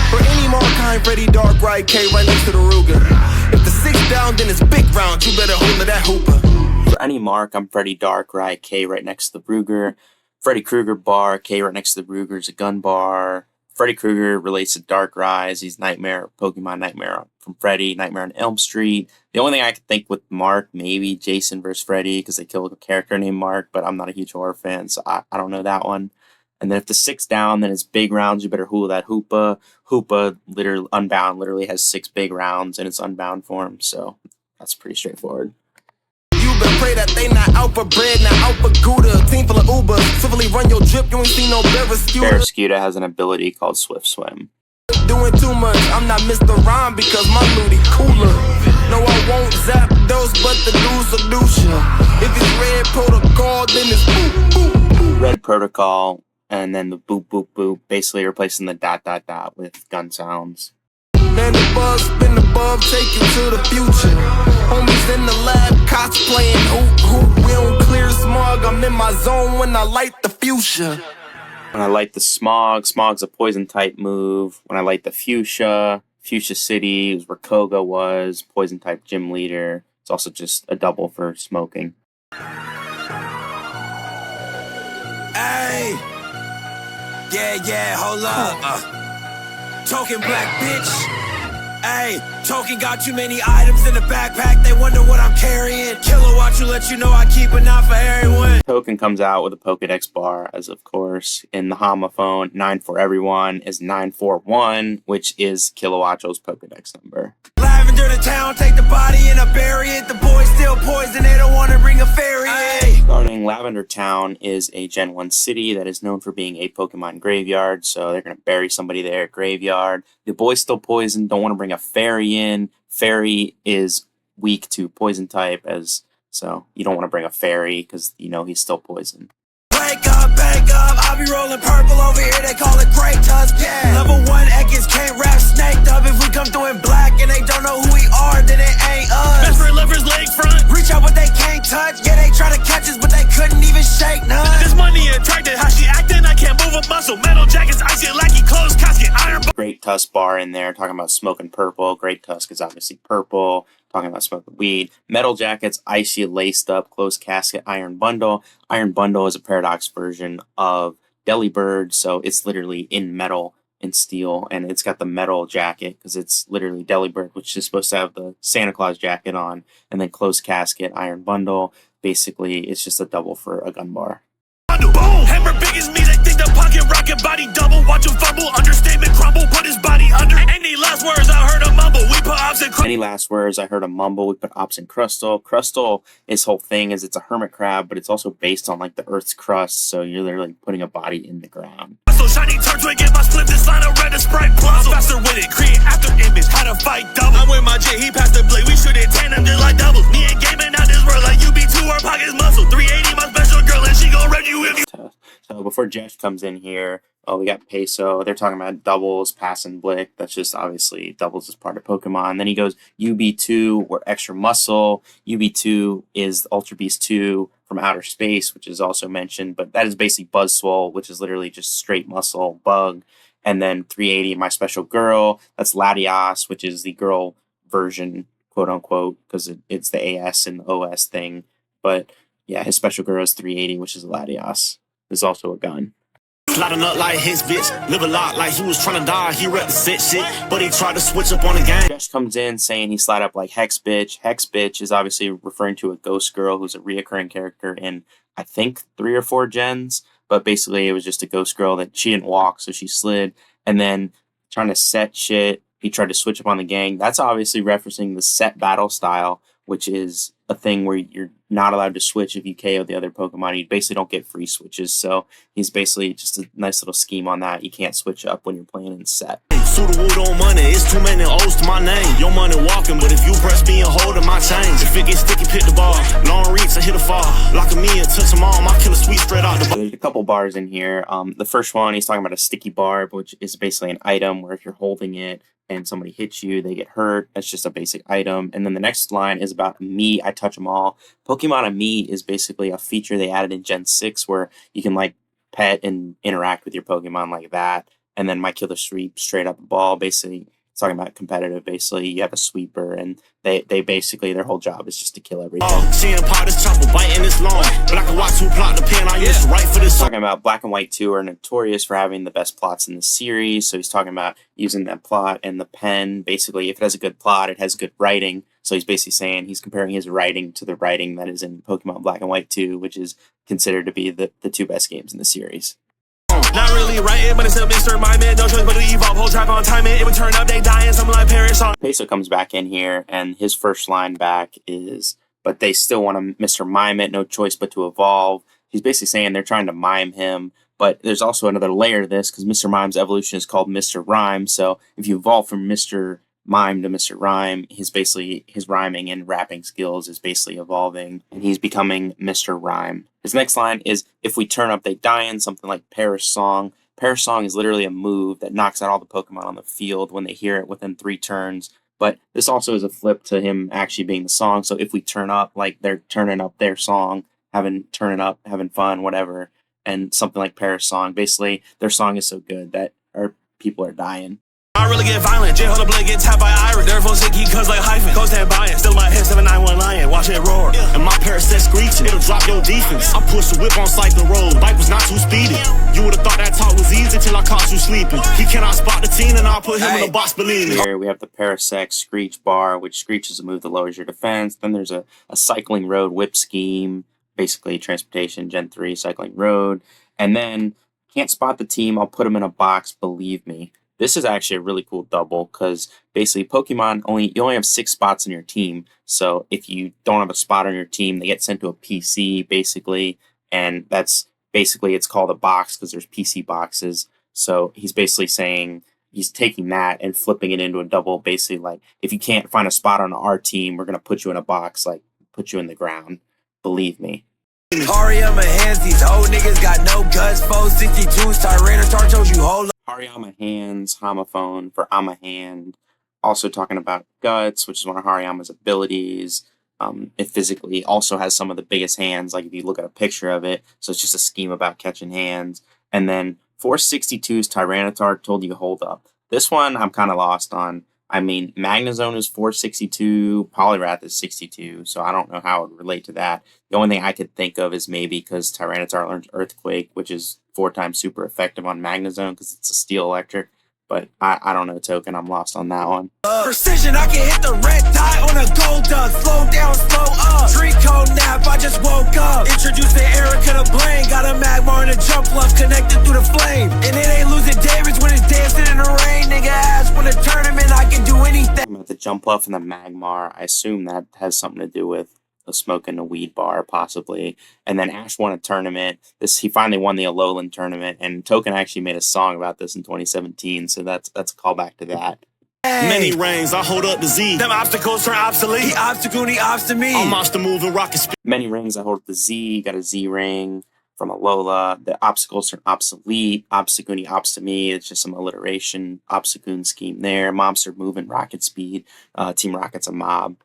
For any more kind, Freddy Dark Ride K right next to the Ruger. If the 6 down, then it's big round. You better hold to that hooper. For any mark, I'm Freddy Dark Ride K right next to the Ruger. Freddy Krueger bar, K right next to the Ruger is a gun bar. Freddy Krueger relates to Dark Rise. He's Nightmare, Pokemon Nightmare from Freddy, Nightmare on Elm Street. The only thing I could think with Mark, maybe Jason versus Freddy, because they killed a character named Mark, but I'm not a huge horror fan, so I don't know that one. And then if the 6 down, then it's big rounds. You better hula that Hoopa. Hoopa, literally unbound, literally has 6 big rounds in its unbound form. So that's pretty straightforward. You better pray that they not out for bread, not out for Gouda. Team full of Uber. Civilly run your drip, you ain't seen no Barrascuda. Barrascuda has an ability called Swift Swim. Doing too much, I'm not Mr. Rhyme because my looty cooler. No, I won't zap those, but the news will douche ya. If it's red protocol, then it's boop, boop, boop. Red protocol. And then the boop, boop, boop, basically replacing the ... with gun sounds. Man, the buzz spin above, take you to the future. Homies in the lab, cosplaying hoop, hoop. We don't clear smog, I'm in my zone when I light the fuchsia. When I light the smog, smog's a poison type move. When I light the fuchsia, Fuchsia City is where Koga was, poison type gym leader. It's also just a double for smoking. Hey! Yeah, hold up. TokenBlack, bitch. Hey, Token got too many items in the backpack. They wonder what I'm carrying. Kilowatt to let you know I keep an eye for everyone. Token comes out with a Pokedex bar, as of course. In the homophone, 9 for everyone is 941, which is Kilowatto's Pokedex number. Lavender to town, take the body and I bury it. The boys still poison, they don't want to bring a fairy in. Starting Lavender Town is a Gen 1 city that is known for being a Pokemon graveyard, so they're going to bury somebody there at graveyard. The boys still poison, don't want to bring a fairy in. Fairy is weak to poison type, so you don't want to bring a fairy because you know he's still poison. Wake up, I'll be rolling purple over here, they call it Great Tusk, yeah. Level 1 Ekans can't rap snaked up. If we come through in black and they don't know who we are, then it ain't us. Best friend lovers leg front. Reach out but they can't touch, yeah they try to catch us but they couldn't even shake none. This money attracted, how she acting, I can't move a muscle. Metal jackets, icy, lackey, clothes, casket, iron. Great Tusk bar in there, talking about smoking purple. Great Tusk is obviously purple, talking about smoking weed. Metal jackets, icy, laced up, closed casket, iron bundle. Iron bundle is a paradox version of Delibird, so it's literally in metal and steel, and it's got the metal jacket because it's literally Delibird, which is supposed to have the Santa Claus jacket on, and then closed casket, iron bundle. Basically, it's just a double for a gun bar. Boom! Hammer big as me, they make your body double. Watch him fumble, understatement crumble, put his body under. Any last words I heard him mumble, we put ops in Any last words I heard him mumble, we put ops in crustal. Crustal, his whole thing is it's a hermit crab, but it's also based on like the Earth's crust, so you're literally putting a body in the ground. So shiny turn twig, get my split, this line of red and Sprite plus. I'm faster with it, create after image, how to fight double. I'm with my J, he passed the blade, we shoot it tandem just like doubles. Me and gaming out this world like UB2, our pockets muscle. 380, my special girl, and she gon' rep you if you. So before Jesh comes in here, we got Peso. They're talking about doubles, pass and blick. That's just obviously doubles is part of Pokemon. Then he goes UB2, we're extra muscle. UB2 is Ultra Beast 2 from outer space, which is also mentioned, but that is basically Buzzswole, which is literally just straight muscle bug. And then 380, my special girl. That's Latias, which is the girl version, quote unquote, because it's the AS and the OS thing. But yeah, his special girl is 380, which is Latias. There's also a gun. Sliding up like his bitch, live a lot like he was trying to die. He represent shit, but he tried to switch up on the game. Jesh comes in saying he slide up like Hex Bitch. Hex Bitch is obviously referring to a ghost girl who's a reoccurring character in, I think, 3 or 4 gens. But basically, it was just a ghost girl that she didn't walk, so she slid. And then trying to set shit, he tried to switch up on the gang. That's obviously referencing the set battle style, which is a thing where you're not allowed to switch if you KO the other Pokemon. You basically don't get free switches. So he's basically just a nice little scheme on that. You can't switch up when you're playing in set. Suda wood on money, it's too many O's to my name. Your money walking, but if you press me and hold in my change. If it gets sticky, pick the ball. Long reach, I hit a fall. Lock me and touch them all. My killer sweet straight out the So there's a couple bars in here. The first one, he's talking about a sticky barb, which is basically an item where if you're holding it and somebody hits you, they get hurt. That's just a basic item. And then the next line is about me, I touch them all. Pokemon Me is basically a feature they added in Gen 6 where you can like pet and interact with your Pokemon like that. And then my killer sweep straight up the ball. Basically, it's talking about competitive. Basically, you have a sweeper, and they basically their whole job is just to kill everything. Seeing part this chopper biting this long. Black and white 2 plot the pen I used to write for this. Talking about Black and White 2 are notorious for having the best plots in the series. So he's talking about using that plot and the pen. Basically, if it has a good plot, it has good writing. So he's basically saying he's comparing his writing to the writing that is in Pokemon Black and White 2, which is considered to be the 2 best games in the series. Not really writing, but it's a Mr. My man. No choice but to evolve. Whole trap on time. It would turn up, they dying. Something like Paris on. Peso comes back in here, and his first line back is, but they still want to Mr. Mime it, no choice but to evolve. He's basically saying they're trying to mime him, but there's also another layer to this, because Mr. Mime's evolution is called Mr. Rhyme, so if you evolve from Mr. Mime to Mr. Rhyme, his rhyming and rapping skills is basically evolving, and he's becoming Mr. Rhyme. His next line is, if we turn up, they dying, something like Paris Song. Paris Song is literally a move that knocks out all the Pokemon on the field when they hear it within 3 turns. But this also is a flip to him actually being the song. So if we turn up, like they're turning up their song, having fun, whatever. And something like Paris Song, basically their song is so good that our people are dying. I really get violent. J hold a blade, get tapped by Ira. Therefore, sick, he cuts like hyphen. Go stand by it. Still my head 791 lion. Watch it roar. And my parasite screeching. It'll drop your defense. I push the whip on Cypher road. Bike was not too speedy. You would have thought that talk was easy till I caught you sleeping. He cannot spot the teen, and I'll put him in the box, believe me. Here we have the Parasect Screech bar, which Screech is a move that lowers your defense. Then there's a cycling road whip scheme. Basically, transportation, Gen 3, cycling road. And then, can't spot the team. I'll put him in a box, believe me. This is actually a really cool double because basically Pokemon you only have 6 spots in your team. So if you don't have a spot on your team, they get sent to a PC basically. And that's basically, it's called a box because there's PC boxes. So he's basically saying he's taking that and flipping it into a double. Basically like, if you can't find a spot on our team, we're going to put you in a box, like put you in the ground. Believe me. Hariyama hands, these old niggas got no guts. 462s, Tyranitar told you hold up. Hariyama hands, homophone for Amahand. Also talking about guts, which is one of Hariyama's abilities. It physically also has some of the biggest hands, like if you look at a picture of it. So it's just a scheme about catching hands. And then 462's Tyranitar told you hold up. This one I'm kind of lost on. I mean, Magnezone is 462, Poliwrath is 62, so I don't know how it would relate to that. The only thing I could think of is maybe because Tyranitar learns Earthquake, which is 4 times super effective on Magnezone because it's a steel electric. But I don't know, Token. I'm lost on that one. Precision, I can hit the red dot on a gold dust. Slow down, slow up. Street code nap, I just woke up. Introduce the Erica to Blaine. Got a Magmar and a jump bluff connected through the flame. And Jump Puff and the Magmar. I assume that has something to do with a smoking a weed bar, possibly. And then Ash won a tournament. He finally won the Alolan tournament, and Token actually made a song about this in 2017, so that's a callback to that. Many rings, I hold up the Z. Them obstacles turn obsolete. He obstacle, he obs to me. I'm monster moving, rocket speed. Many rings, I hold up the Z. Got a Z ring from Alola. The obstacles turn obsolete. Obstagoon, he obs to me. It's just some alliteration. Obstagoon scheme there. Mobster moving, rocket speed. Team Rocket's a mob.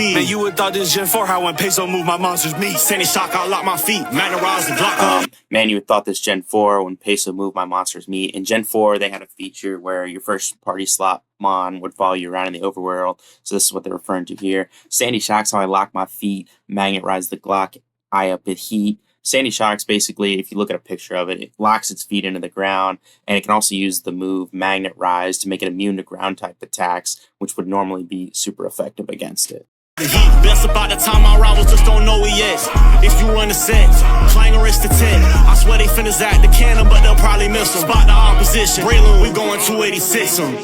Man, you would thought this Gen 4 how when Peso move my monsters meet. Sandy shock, I lock my feet. Magnerize the block. Man, you would thought this Gen 4 when Peso moved my monsters meet. In Gen 4, they had a feature where your first party slot mon would follow you around in the overworld. So this is what they're referring to here. Sandy Shock's how I lock my feet. Magnet Rise the Glock. I up it heat. Sandy Shock's basically, if you look at a picture of it, it locks its feet into the ground, and it can also use the move Magnet Rise to make it immune to ground type attacks, which would normally be super effective against it. The heat, best about the time my rivals just don't know it yet. If you run the set, clanger is the 10. I swear they finna zap the cannon, but they'll probably miss them. Spot the opposition. Braylon, we going 286 them.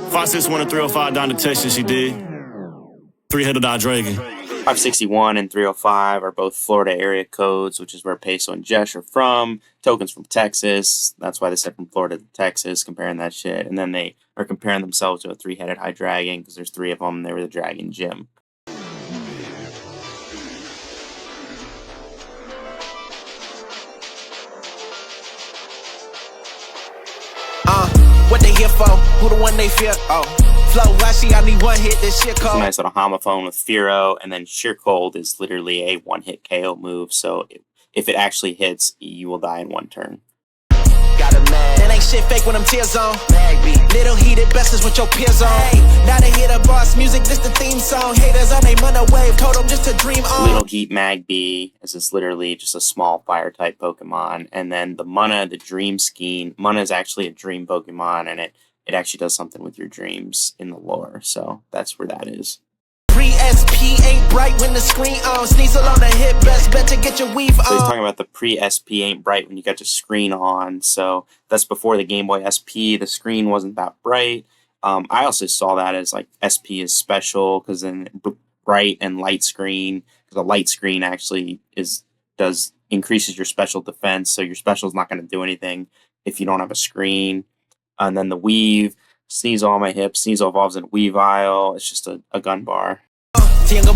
561 and 305 down to Texas, she did. 3-headed dot dragon. 561 and 305 are both Florida area codes, which is where Peso and Jesh are from. Token's from Texas. That's why they said from Florida to Texas, comparing that shit. And then they are comparing themselves to a 3-headed high dragon because there's 3 of them. And they were the Dragon Gym. What they here for? Who the one they fear? Oh, flow, I need one hit, this shit cold. It's a nice little homophone with Fearow, and then Sheer Cold is literally a one-hit KO move, so if it actually hits, you will die in 1 turn. Got a man. That ain't shit fake when I'm tears on. Little heated bestest with your peers on. Hey, now they hear the boss music, this the theme song. Haters on they mana wave, told them just to dream on. Little Heat Magby is literally just a small fire type Pokemon, and then the Mana, the Dream Scheme. Mana is actually a dream Pokemon, and it actually does something with your dreams in the lore, so that's where that is. Pre-SP ain't bright when the screen on. Sneasel on the hip, best bet to get your weave on. So he's talking about the pre-SP ain't bright when you got your screen on. So that's before the Game Boy SP. The screen wasn't that bright. I also saw that as like SP is special because then bright and light screen. Because a light screen actually increases your special defense. So your special is not going to do anything if you don't have a screen. And then the Weave. Sneasel on my hip. Sneasel evolves in Weavile. It's just a gun bar. Back to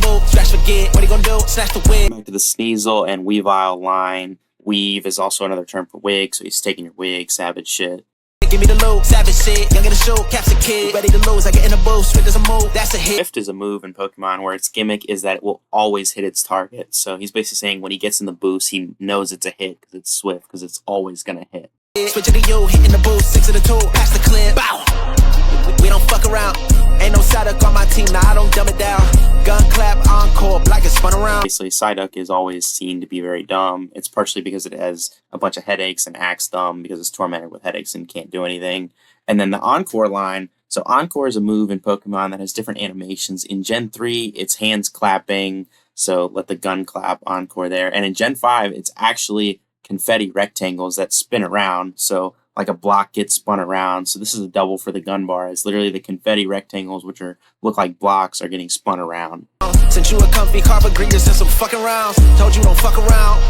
the Sneasel and Weavile line. Weave is also another term for wig, so he's taking your wig, savage shit. Give me the low, savage shit. Young in the show, caps a kid. Ready to lose, I get in the booth. Swift as a move, that's a hit. Shift is a move in Pokemon where its gimmick is that it will always hit its target. So he's basically saying when he gets in the boost, he knows it's a hit because it's swift, because it's always going to hit. Switch to the U, hitting the boost, 6 of the 2, pass the clip. Bow. We don't fuck around. Ain't no Psyduck on my team, now I don't dumb it down. Gun clap, encore, black is spun around. Basically, Psyduck is always seen to be very dumb. It's partially because it has a bunch of headaches and acts dumb because it's tormented with headaches and can't do anything. And then the Encore line. So Encore is a move in Pokemon that has different animations. In Gen 3, it's hands clapping. So let the gun clap, Encore there. And in Gen 5, it's actually confetti rectangles that spin around. So like a block gets spun around. So this is a double for the gun bar. It's literally the confetti rectangles, which look like blocks, are getting spun around. Since you a comfy carpet greeter, since some fucking rounds. Told you don't fuck around.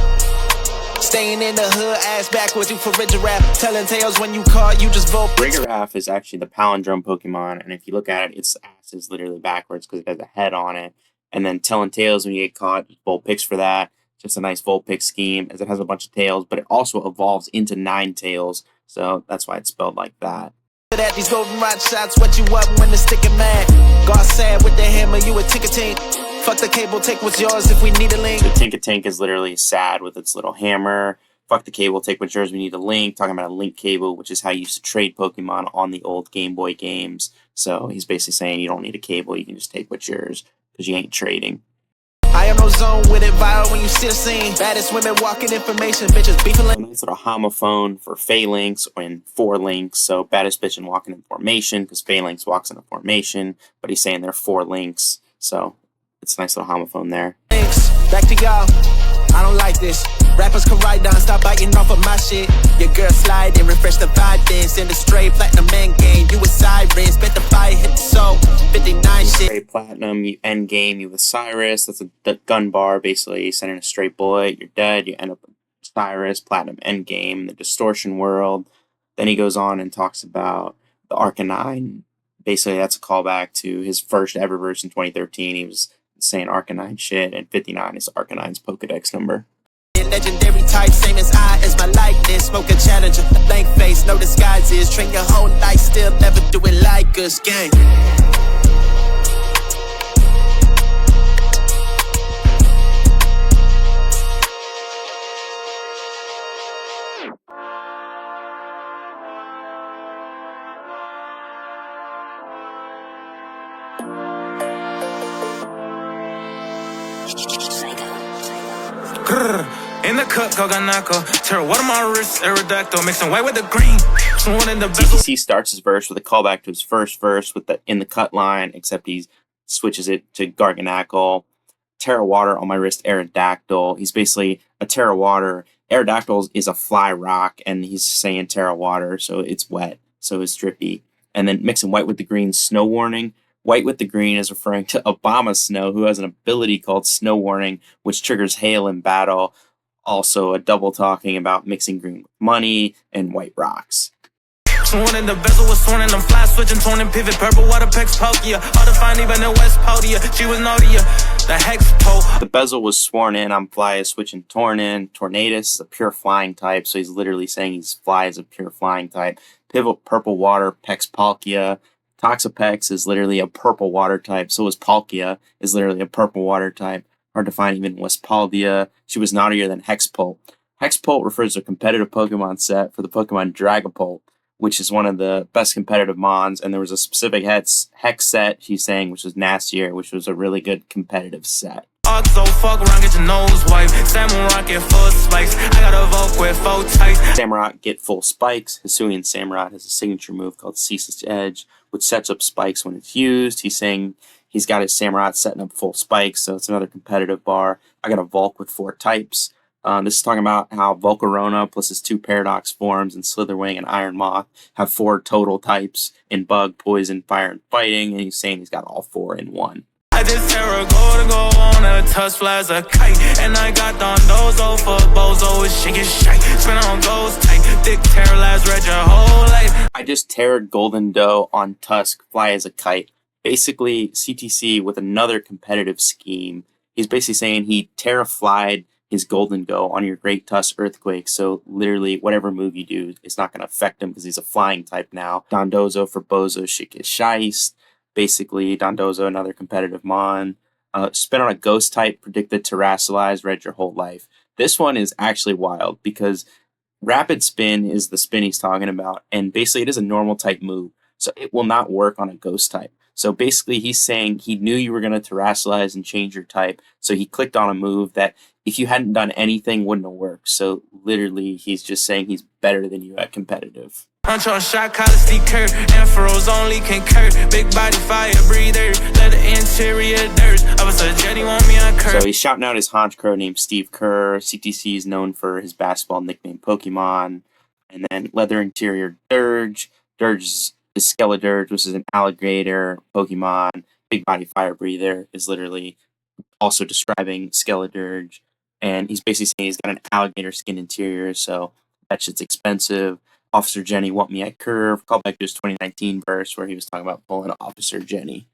Staying in the hood, ass backwards, you for Rigiraf. Telling tales when you call, you just vote. Rigiraf is actually the palindrome Pokemon, and if you look at it, its ass is literally backwards because it has a head on it. And then telling tales when you get caught, Volt picks for that. Just a nice Volt pick scheme, as it has a bunch of tails, but it also evolves into 9 tails. So that's why it's spelled like that. That these golden rod shots, what you up when the stick is mad. God sad with the hammer, you a tick-a-tink. Fuck the cable, take what's yours if we need a link. So Tink-a-Tink is literally sad with its little hammer. Fuck the cable, take what's yours, we need a link. Talking about a link cable, which is how you used to trade Pokemon on the old Game Boy games. So he's basically saying you don't need a cable, you can just take what's yours because you ain't trading. I am no zone with it viral when you see the scene. Baddest women walking information, bitches beefing like. A nice little homophone for Phalanx and 4 links. So baddest bitch and walking in formation because Phalanx walks in a formation, but he's saying they're 4 links. So it's a nice little homophone there. Thanks. Back to y'all. I don't like this. Rappers can ride down, stop biting off of my shit. Your girl slide and refresh the vibe, then send a straight platinum end game. You a Cyrus, bet the fire hit the soul. 59 shit. Straight platinum, you end game, you with Cyrus. That's the gun bar, basically sending a straight bullet. You're dead. You end up with Cyrus, platinum end game, the distortion world. Then he goes on and talks about the Arcanine. Basically, that's a callback to his first ever verse in 2013. He was saying Arcanine shit, and 59 is Arcanine's Pokedex number. Legendary type, same as I, as my likeness. Smoke a challenger, blank face, no disguises. Train your whole life, still never do it like us, gang. In the cut, Goganako, tear one of my wrists, aerodactyl, mixing white with the green. Someone in the bezel. TTC starts his verse with a callback to his first verse with the in the cut line, except he switches it to Garganackle. Terra Water on my wrist, aerodactyl. He's basically a Terra Water. Aerodactyl is a fly rock, and he's saying Terra Water, so it's wet, so it's drippy. And then mixing white with the green, snow warning. White with the green is referring to Obama Snow, who has an ability called Snow Warning, which triggers hail in battle. Also, a double talking about mixing green with money and white rocks. Sworn in the bezel was sworn in, I'm fly switching, torn and pivot, purple water pecs, Pokia. Hard to find even in West Podia. She was naughtier, the hex pole. The bezel was sworn in, I'm fly is switching, torn in. Tornadus is a pure flying type, so he's literally saying he's fly is a pure flying type. Pivot, purple water, pecs, Palkia. Toxapex is literally a purple water type, so is Palkia, is literally a purple water type. Hard to find even in Westpaldia. She was naughtier than Hexpult. Hexpult refers to a competitive Pokemon set for the Pokemon Dragapult, which is one of the best competitive mons, and there was a specific Hex set, she's saying, which was nastier, which was a really good competitive set. So fuck around, get your nose wiped. Samurott get full spikes. I got a Volk with 4 types. Samurott get full spikes. Hisuian Samurott has a signature move called Ceaseless Edge, which sets up spikes when it's used. He's saying he's got his Samurott setting up full spikes, so it's another competitive bar. I got a Volk with 4 types. This is talking about how Volcarona plus his 2 Paradox forms and Slitherwing and Iron Moth have 4 total types in Bug, Poison, Fire, and Fighting, and he's saying he's got all 4 in one. I just Terra go on a tusk flies a kite. And I got Dondozo for Bozo, it's shake it shake. Spin on goes tight, thick Terra last read your whole life. I just Terra'd Golden Doe on Tusk, fly as a kite. Basically, CTC with another competitive scheme. He's basically saying he Terra-flied his Golden Doe on your Great Tusk Earthquake, so literally whatever move you do, it's not going to affect him because he's a flying type now. Dondozo for Bozo, shake it shice. Basically, Dondozo, another competitive mon. Spin on a ghost type, predicted Terrasilize, read your whole life. This one is actually wild because Rapid Spin is the spin he's talking about, and basically it is a normal type move, so it will not work on a ghost type. So basically he's saying he knew you were going to Terrasilize and change your type, so he clicked on a move that if you hadn't done anything wouldn't have worked. So literally he's just saying he's better than you at competitive. Punch on shot, collar curve. Ampharos only concur. Big body fire breather. Let the interior dirt. I was a jetty, want me on curve. So he's shouting out his Honch Crow named Steve Kerr. CTC is known for his basketball nickname Pokemon. And then leather interior Dirge. Dirge is Skeledirge, which is an alligator Pokemon. Big body fire breather is literally also describing Skeledirge. And he's basically saying he's got an alligator skin interior, so that shit's expensive. Officer Jenny want me at curve. Call back to his 2019 verse where he was talking about pulling Officer Jenny.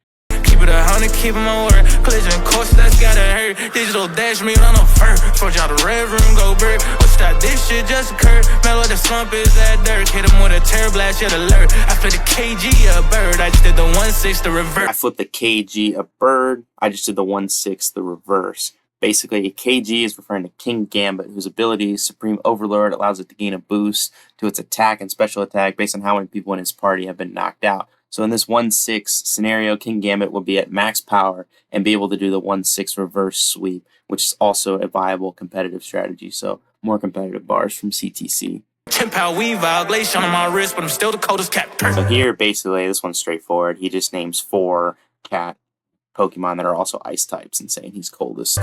Keep it 100, keep my word. Collision course, that's gotta hurt. Digital dash me on a fur. Forge out the red room, go bird. What's that? This shit just occurred. Mellow the slump is that dirt. Hit him with a terror blast, yet alert. I flipped the KG a bird. I just did the 1/6 the reverse. I flipped the KG a bird. I just did the 1/6 the reverse. Basically, KG is referring to King Gambit, whose ability, Supreme Overlord, allows it to gain a boost to its attack and special attack based on how many people in his party have been knocked out. So in this 1/6 scenario, King Gambit will be at max power and be able to do the 1/6 reverse sweep, which is also a viable competitive strategy. So more competitive bars from CTC. 10-pound weave out, glacier on my wrist, but I'm still the coldest cat. So here, basically, this one's straightforward. He just names 4 cat Pokemon that are also ice types and saying he's coldest.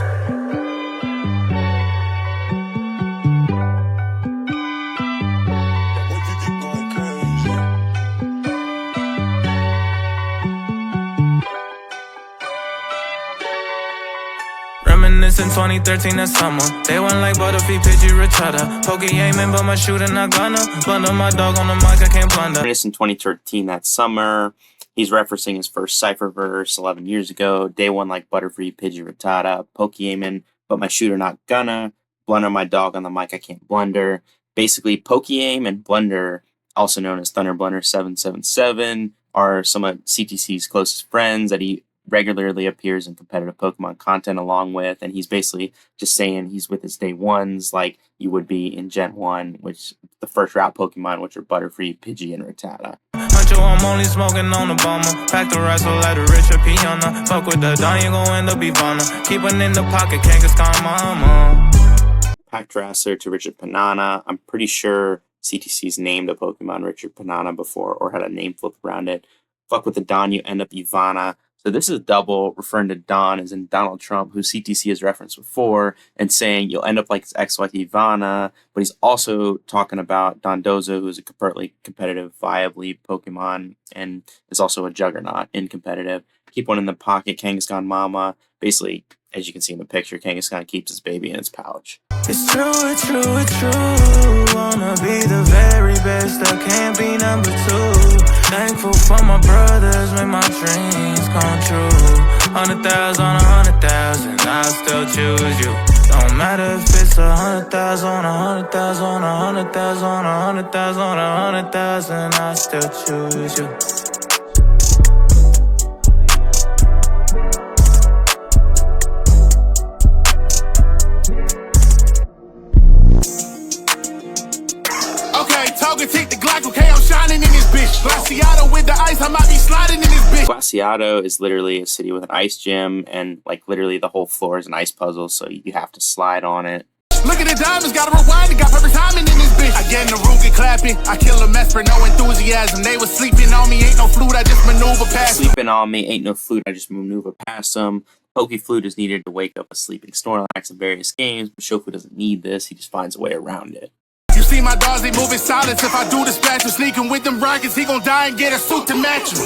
2013 that summer. They went like Butterfree, Pidgey, Richata. Pokémon, but my shooter not gonna. Blunder my dog on the mic, I can't blunder. In 2013 that summer, he's referencing his first Cypher verse 11 years ago. Day one like Butterfree, Pidgey, Richata. Pokémon, but my shooter not gonna. Blunder my dog on the mic, I can't blunder. Basically, Pokémon and Blunder, also known as Thunder Blunder 777, are some of CTC's closest friends that he regularly appears in competitive Pokemon content along with, and he's basically just saying he's with his day ones like you would be in Gen 1, which the first route Pokemon, which are Butterfree, Pidgey, and Rattata. Huncho, I'm only smoking on the bomber. Pack the rifle like a Richard Piana. Fuck with the Don, you gon' end up Ivana. Keep one in the pocket, can't get mama. Packdrasser to Richard Panana. I'm pretty sure CTC's named a Pokemon Richard Panana before or had a name flip around it. Fuck with the Don, you end up Ivana. So this is double, referring to Don as in Donald Trump, who CTC has referenced before, and saying you'll end up like his ex-wife Ivana, but he's also talking about Dondozo, who's a competitive, viably Pokemon, and is also a juggernaut in competitive. Keep one in the pocket, Kangaskhan Mama. Basically, as you can see in the picture, Kangaskhan keeps his baby in its pouch. It's true, it's true, it's true. Wanna be the very best, I can't be number two. Thankful for my brothers, make my dreams come true. 100,000 on 100,000, I still choose you. Don't matter if it's 100,000 on 100,000 on 100,000 on 100,000 on 100,000, I still choose you. Take the Glock, okay, I'm shining in this bitch. Glaciato with the ice, I might be sliding in this bitch. Glaciato is literally a city with an ice gym, and like literally the whole floor is an ice puzzle, so you have to slide on it. Look at the diamonds, gotta rewind it, got perfect timing in this bitch. I get in the room, get clapping, I kill a mess for no enthusiasm. They was sleeping on me, ain't no flute, I just maneuver past them. Sleeping on me, ain't no flute, I just maneuver past them. Pokeflute is needed to wake up a sleeping Snorlax in various games, but Shofu doesn't need this, he just finds a way around it. You see my dogs, they move in silence. If I do dispatch you, sneaking with them rockets, he gon' die and get a suit to match you.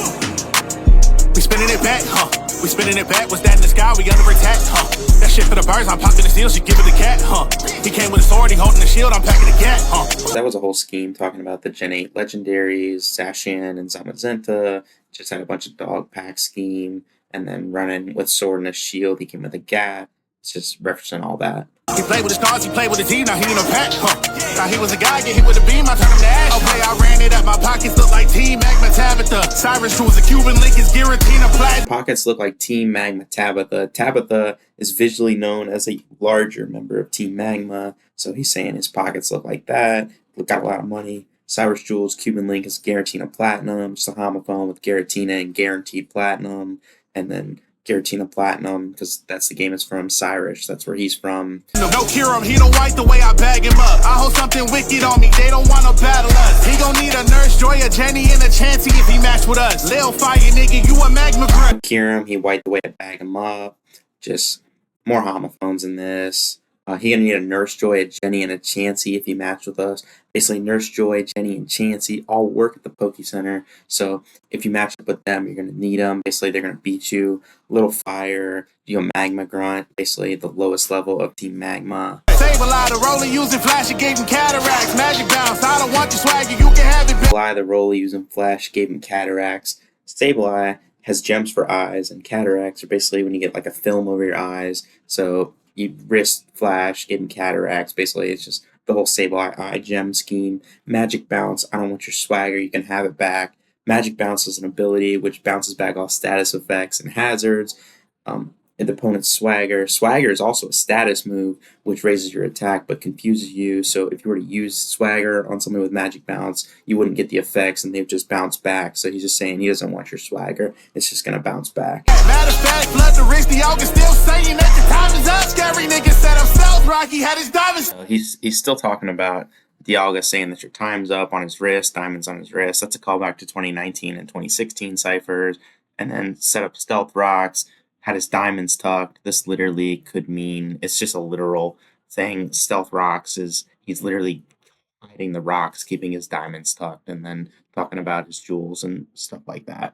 We spinning it back, huh? We spinning it back. What's that in the sky? We under attack, huh? That shit for the birds, I'm popping the steel, she give it the cat, huh? He came with a sword, he holding the shield, I'm packing the cat, huh? That was a whole scheme talking about the Gen 8 legendaries, Sashin and Zamazenta. Just had a bunch of dog pack scheme, and then running with sword and a shield, he came with a gap. It's just referencing all that. He played with the stars, he played with the team, now he in a pack, huh? Now he was a guy, get hit with a beam, I turn him to ash. Okay, I ran it up, my pockets look like Team Magma Tabitha. Cyrus Rules, the Cuban link is guaranteed a plat. Pockets look like Team Magma Tabitha. Tabitha is visually known as a larger member of Team Magma, so he's saying his pockets look like that. Got a lot of money. Cyrus Jules, Cuban Link is guaranteed a platinum. Just a homophone with Giratina and guaranteed platinum. And then Giratina Platinum, because that's the game it's from. Cyrus, that's where he's from. No cure him, he don't white the way I bag him up. I hold something wicked on me, they don't wanna battle us. He gon' need a Nurse Joy, a Jenny, and a Chansey if he match with us. Lil Fire, nigga, you a magma grunt. Cure him, he white the way I bag him up. Just more homophones in this. He gonna need a Nurse Joy, a Jenny, and a Chansey if he matched with us. Basically, Nurse Joy, Jenny, and Chansey all work at the Poke Center. So if you match up with them, you're gonna need them. Basically, they're gonna beat you. Little Fire, you know, Magma Grunt. Basically, the lowest level of Team Magma. Sableye, the roller using flash, he gave him cataracts. Magic bounce, I don't want your swagger, you can have it. Sableye, the roller using flash, gave him cataracts. Sableye has gems for eyes, and cataracts are basically when you get like a film over your eyes. So you wrist flash, getting cataracts. Basically, it's just the whole Sableye eye gem scheme. Magic Bounce, I don't want your swagger, you can have it back. Magic Bounce is an ability which bounces back all status effects and hazards. The opponent's swagger. Swagger is also a status move which raises your attack but confuses you. So if you were to use swagger on someone with Magic Bounce, you wouldn't get the effects and they'd just bounce back. So he's just saying he doesn't want your swagger. It's just gonna bounce back. Matter of fact, flood the wrist, the August still saying that the time is up. Scary nigga said himself, Rocky had his diamonds. He's still talking about Dialga saying that your time's up on his wrist, diamonds on his wrist. That's a callback to 2019 and 2016 ciphers. And then set up Stealth Rocks, had his diamonds tucked. This literally could mean, it's just a literal thing. Stealth Rocks is, he's literally hiding the rocks, keeping his diamonds tucked, and then talking about his jewels and stuff like that.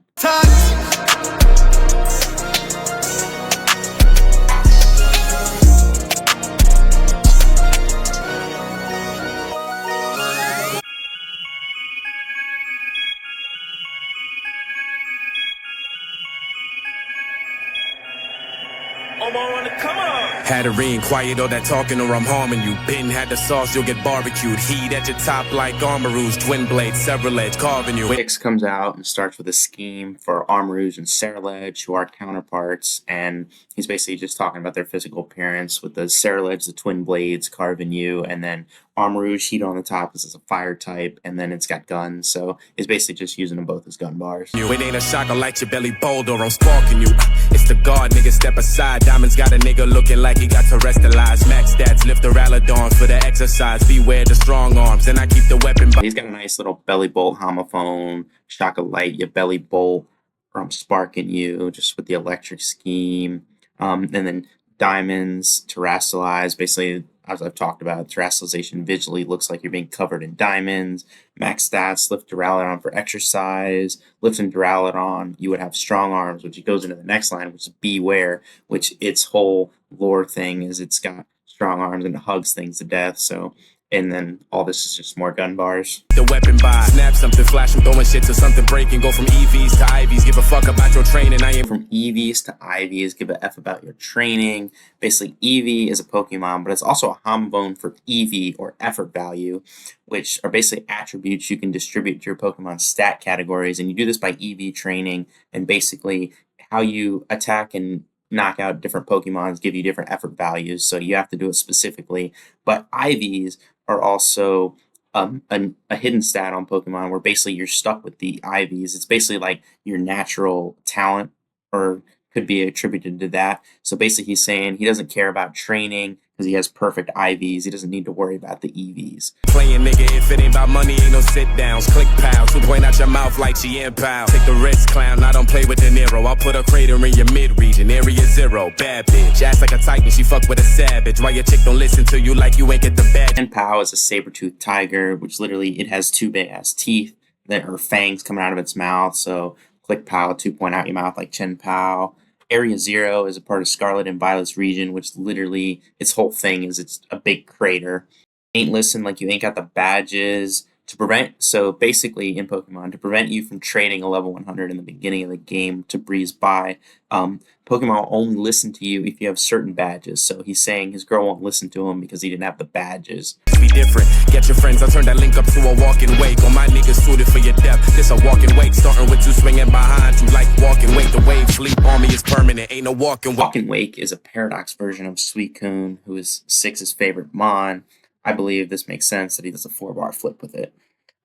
Had to quiet all that talking or I'm harming you. Been had the sauce, you'll get barbecued. Heat at your top like Armoruz, twin blade, several edge, carving you. Wix comes out and starts with a scheme for Armoruz and Serraledge, who are counterparts, and he's basically just talking about their physical appearance with the Serraledge, the twin blades, carving you, and then Armoruz, heat on the top is a fire type, and then it's got guns, so it's basically just using them both as gun bars. It ain't a shock, I light your belly boulder, I'm sparking you. It's the guard, nigga, step aside. Diamonds got a nigga looking like he got terrestrialized. Max stats, lift the Raladon for the exercise. Beware the strong arms, and I keep the weapon. He's got a nice little belly bolt homophone, shock a light, your belly bolt, or I'm sparking you, just with the electric scheme. And then diamonds, terrestrialize, basically, as I've talked about, terrestrialization visually looks like you're being covered in diamonds. Max stats, lift Duraludon for exercise. Lifting Duraludon, you would have strong arms, which goes into the next line, which is beware, which its whole lore thing is it's got strong arms and it hugs things to death. So, and then all this is just more gun bars. The weapon buy, snap something, flash them, throwing shit to something breaking. Go from EVs to IVs, give a fuck about your training. I ain't from EVs to IVs, give a F about your training. Basically, EV is a Pokemon, but it's also a homobone for EV or effort value, which are basically attributes you can distribute to your Pokemon stat categories. And you do this by EV training, and basically how you attack and knock out different Pokemons give you different effort values, so you have to do it specifically. But IVs are also a hidden stat on Pokemon where basically you're stuck with the IVs. It's basically like your natural talent, or could be attributed to that. So basically he's saying he doesn't care about training because he has perfect IVs. He doesn't need to worry about the EVs. Playing nigga, if it ain't about money, ain't no sit downs. Click pal, to point out your mouth like she in pal. Take the risk, clown, I don't play with De Niro. I'll put a crater in your mid-region, area 0. Bad bitch, ass like a titan, she fuck with a savage. Why your chick don't listen to you like you ain't get the badge? And Pow is a saber-toothed tiger, which literally it has 2 big-ass teeth that are fangs coming out of its mouth. So Click Pow, 2 point out your mouth like Chin Pow. Area 0 is a part of Scarlet and Violet's region, which literally, its whole thing is it's a big crater. Ain't listen like you ain't got the badges. To prevent, so basically in Pokemon, to prevent you from trading a level 100 in the beginning of the game to breeze by, Pokemon will only listen to you if you have certain badges. So he's saying his girl won't listen to him because he didn't have the badges. Be different, get your friends, I'll turn that link up to a walking wake. All my niggas suited for your death, this a walking wake. Starting with 2 swinging behind you like walking wake. The wave sleep on me is permanent, ain't no walking wake. Walking Wake is a paradox version of Suicune, who is Six's favorite Mon. I believe this makes sense that he does a 4-bar flip with it.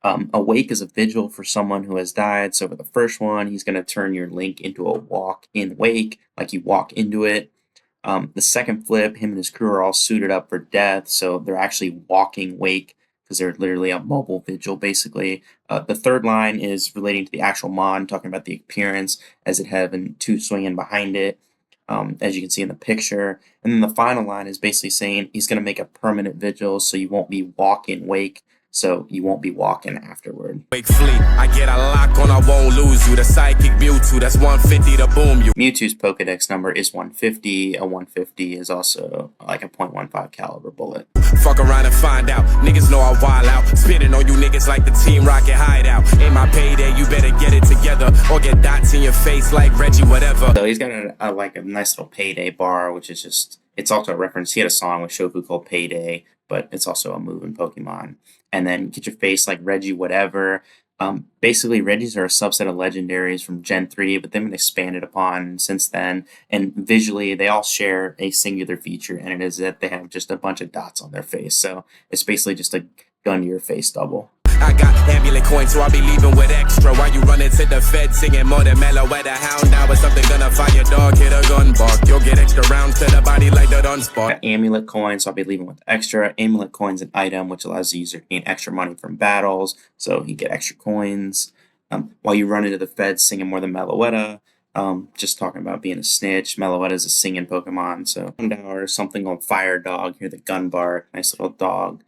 A wake is a vigil for someone who has died. So for the first one, he's going to turn your link into a walk-in wake, like you walk into it. The second flip, him and his crew are all suited up for death, so they're actually walking wake because they're literally a mobile vigil, basically. The third line is relating to the actual Mon, talking about the appearance as it having 2 swinging behind it, as you can see in the picture. And then the final line is basically saying he's going to make a permanent vigil, so you won't be walking wake. So you won't be walking afterward. Wake fleet, I get a lock on, I won't lose you. The sidekick Mewtwo, that's 150 to boom you. Mewtwo's Pokedex number is 150. A 150 is also like a .15 caliber bullet. Fuck around and find out. Niggas know I wild out. Spitting on you niggas like the Team Rocket hideout. Ain't my payday, you better get it together or get dots in your face like Reggie, whatever. So he's got a nice little payday bar, which is just, it's also a reference. He had a song with Shofu called Payday, but it's also a move in Pokemon. And then get your face like Reggie, whatever. Basically, Reggies are a subset of legendaries from Gen 3, but they've been expanded upon since then. And visually, they all share a singular feature, and it is that they have just a bunch of dots on their face. So it's basically just a gun to your face double. I got amulet coins, so I'll be leaving with extra. While you running to the Fed, singing more than mellow at a hound. Now it's something gonna fire dog, hit a gun bark. You'll get extra rounds to the body like the Dunspark. Got amulet coins, so I'll be leaving with extra. Amulet coins an item which allows the user to gain extra money from battles, so you get extra coins. While you run into the Fed, singing more than Meloetta. Just talking about being a snitch. Meloetta is a singing Pokemon, so Houndour, something called Fire Dog. Here the gun bark, nice little dog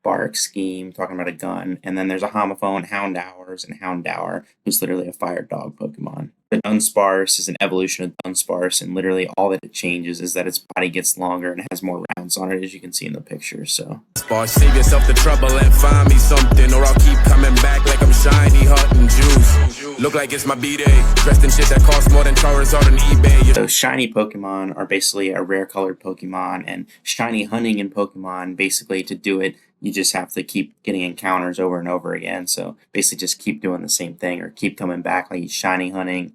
bark scheme, talking about a gun. And then there's a homophone, Houndour, who's literally a fire dog Pokemon. The Dunsparce is an evolution of Dunsparce, and literally all that it changes is that its body gets longer and has more rounds on it, as you can see in the picture. So save yourself the trouble and find me something, or I'll keep coming back like I'm shiny, hot and juice. Look like it's my B-day. Dressed in shit that costs more than Charizard on eBay. So shiny Pokemon are basically a rare colored Pokemon, and shiny hunting in Pokemon, basically to do it, you just have to keep getting encounters over and over again. So basically just keep doing the same thing or keep coming back like shiny hunting.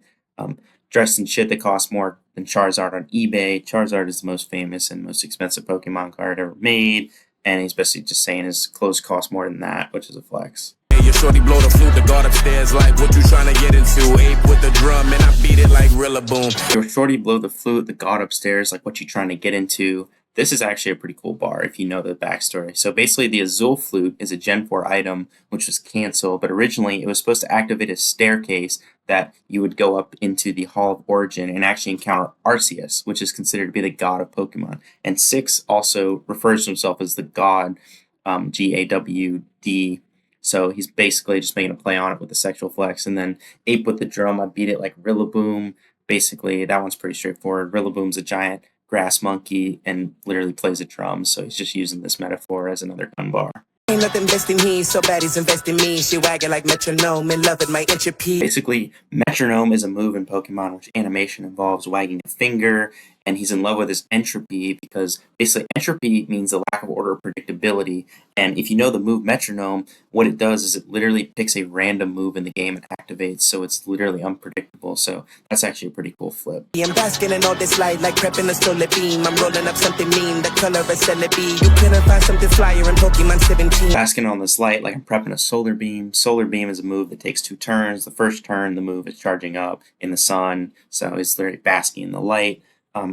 Dressed in shit that costs more than Charizard on eBay. Charizard is the most famous and most expensive Pokemon card ever made, and he's basically just saying his clothes cost more than that, which is a flex. Your shorty blow the flute, the guard upstairs like what you trying to get into. Ape with the drum and I beat it like Rillaboom. Your shorty blow the flute, the god upstairs like what you trying to get into. This is actually a pretty cool bar if you know the backstory. So basically the Azul Flute is a Gen 4 item which was canceled, but originally it was supposed to activate a staircase that you would go up into the Hall of Origin and actually encounter Arceus, which is considered to be the god of Pokemon. And 6 also refers to himself as the god, G-A-W-D. So he's basically just making a play on it with the sexual flex. And then Ape with the drum, I beat it like Rillaboom. Basically, that one's pretty straightforward. Rillaboom's a giant grass monkey and literally plays a drum, so he's just using this metaphor as another gun bar. Ain't nothing best in me, so bad he's investing me. She wagging like metronome, in love with my entropy. Basically, metronome is a move in Pokemon which animation involves wagging a finger, and he's in love with his entropy because basically entropy means the lack of order or predictability. And if you know the move metronome, what it does is it literally picks a random move in the game and activates, so it's literally unpredictable. So that's actually a pretty cool flip. I'm basking in all this light like prepping a solar beam. I'm rolling up something mean, the color of celebi. You couldn't find something flyer in Pokemon 17. Basking on this light like I'm prepping a solar beam. Solar beam is a move that takes 2 turns. The first turn, the move is charging up in the sun, so he's literally basking in the light.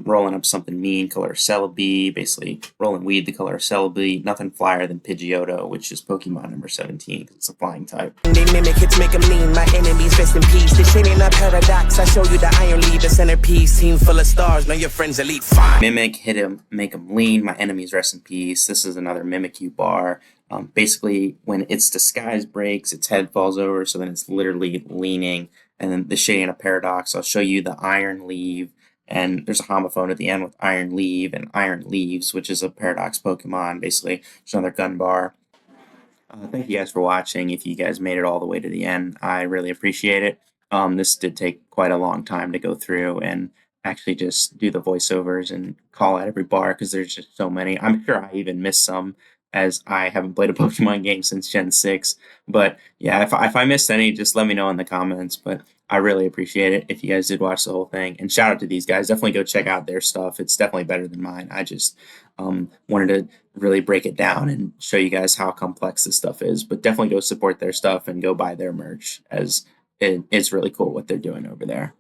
Rolling up something mean, color Celebi, basically rolling weed the color Celebi, nothing flyer than Pidgeotto, which is Pokemon number 17, because it's a flying type. They mimic hits, make them lean, my enemies rest in peace. They shading up paradox, I show you the iron lead, the centerpiece. Team full of stars, know your friends elite fine. Mimic, hit him, make him lean, my enemies rest in peace. This is another Mimikyu bar. Basically, when its disguise breaks, its head falls over, so then it's literally leaning. And then the shading of paradox, I'll show you the iron leave. And there's a homophone at the end with Iron Leave and Iron Leaves, which is a Paradox Pokemon, basically. Just another gun bar. Thank you guys for watching. If you guys made it all the way to the end, I really appreciate it. This did take quite a long time to go through and actually just do the voiceovers and call out every bar because there's just so many. I'm sure I even missed some, as I haven't played a Pokemon game since Gen 6. But yeah, if I missed any, just let me know in the comments. But I really appreciate it if you guys did watch the whole thing. And shout out to these guys. Definitely go check out their stuff. It's definitely better than mine. I just wanted to really break it down and show you guys how complex this stuff is. But definitely go support their stuff and go buy their merch, as it's really cool what they're doing over there.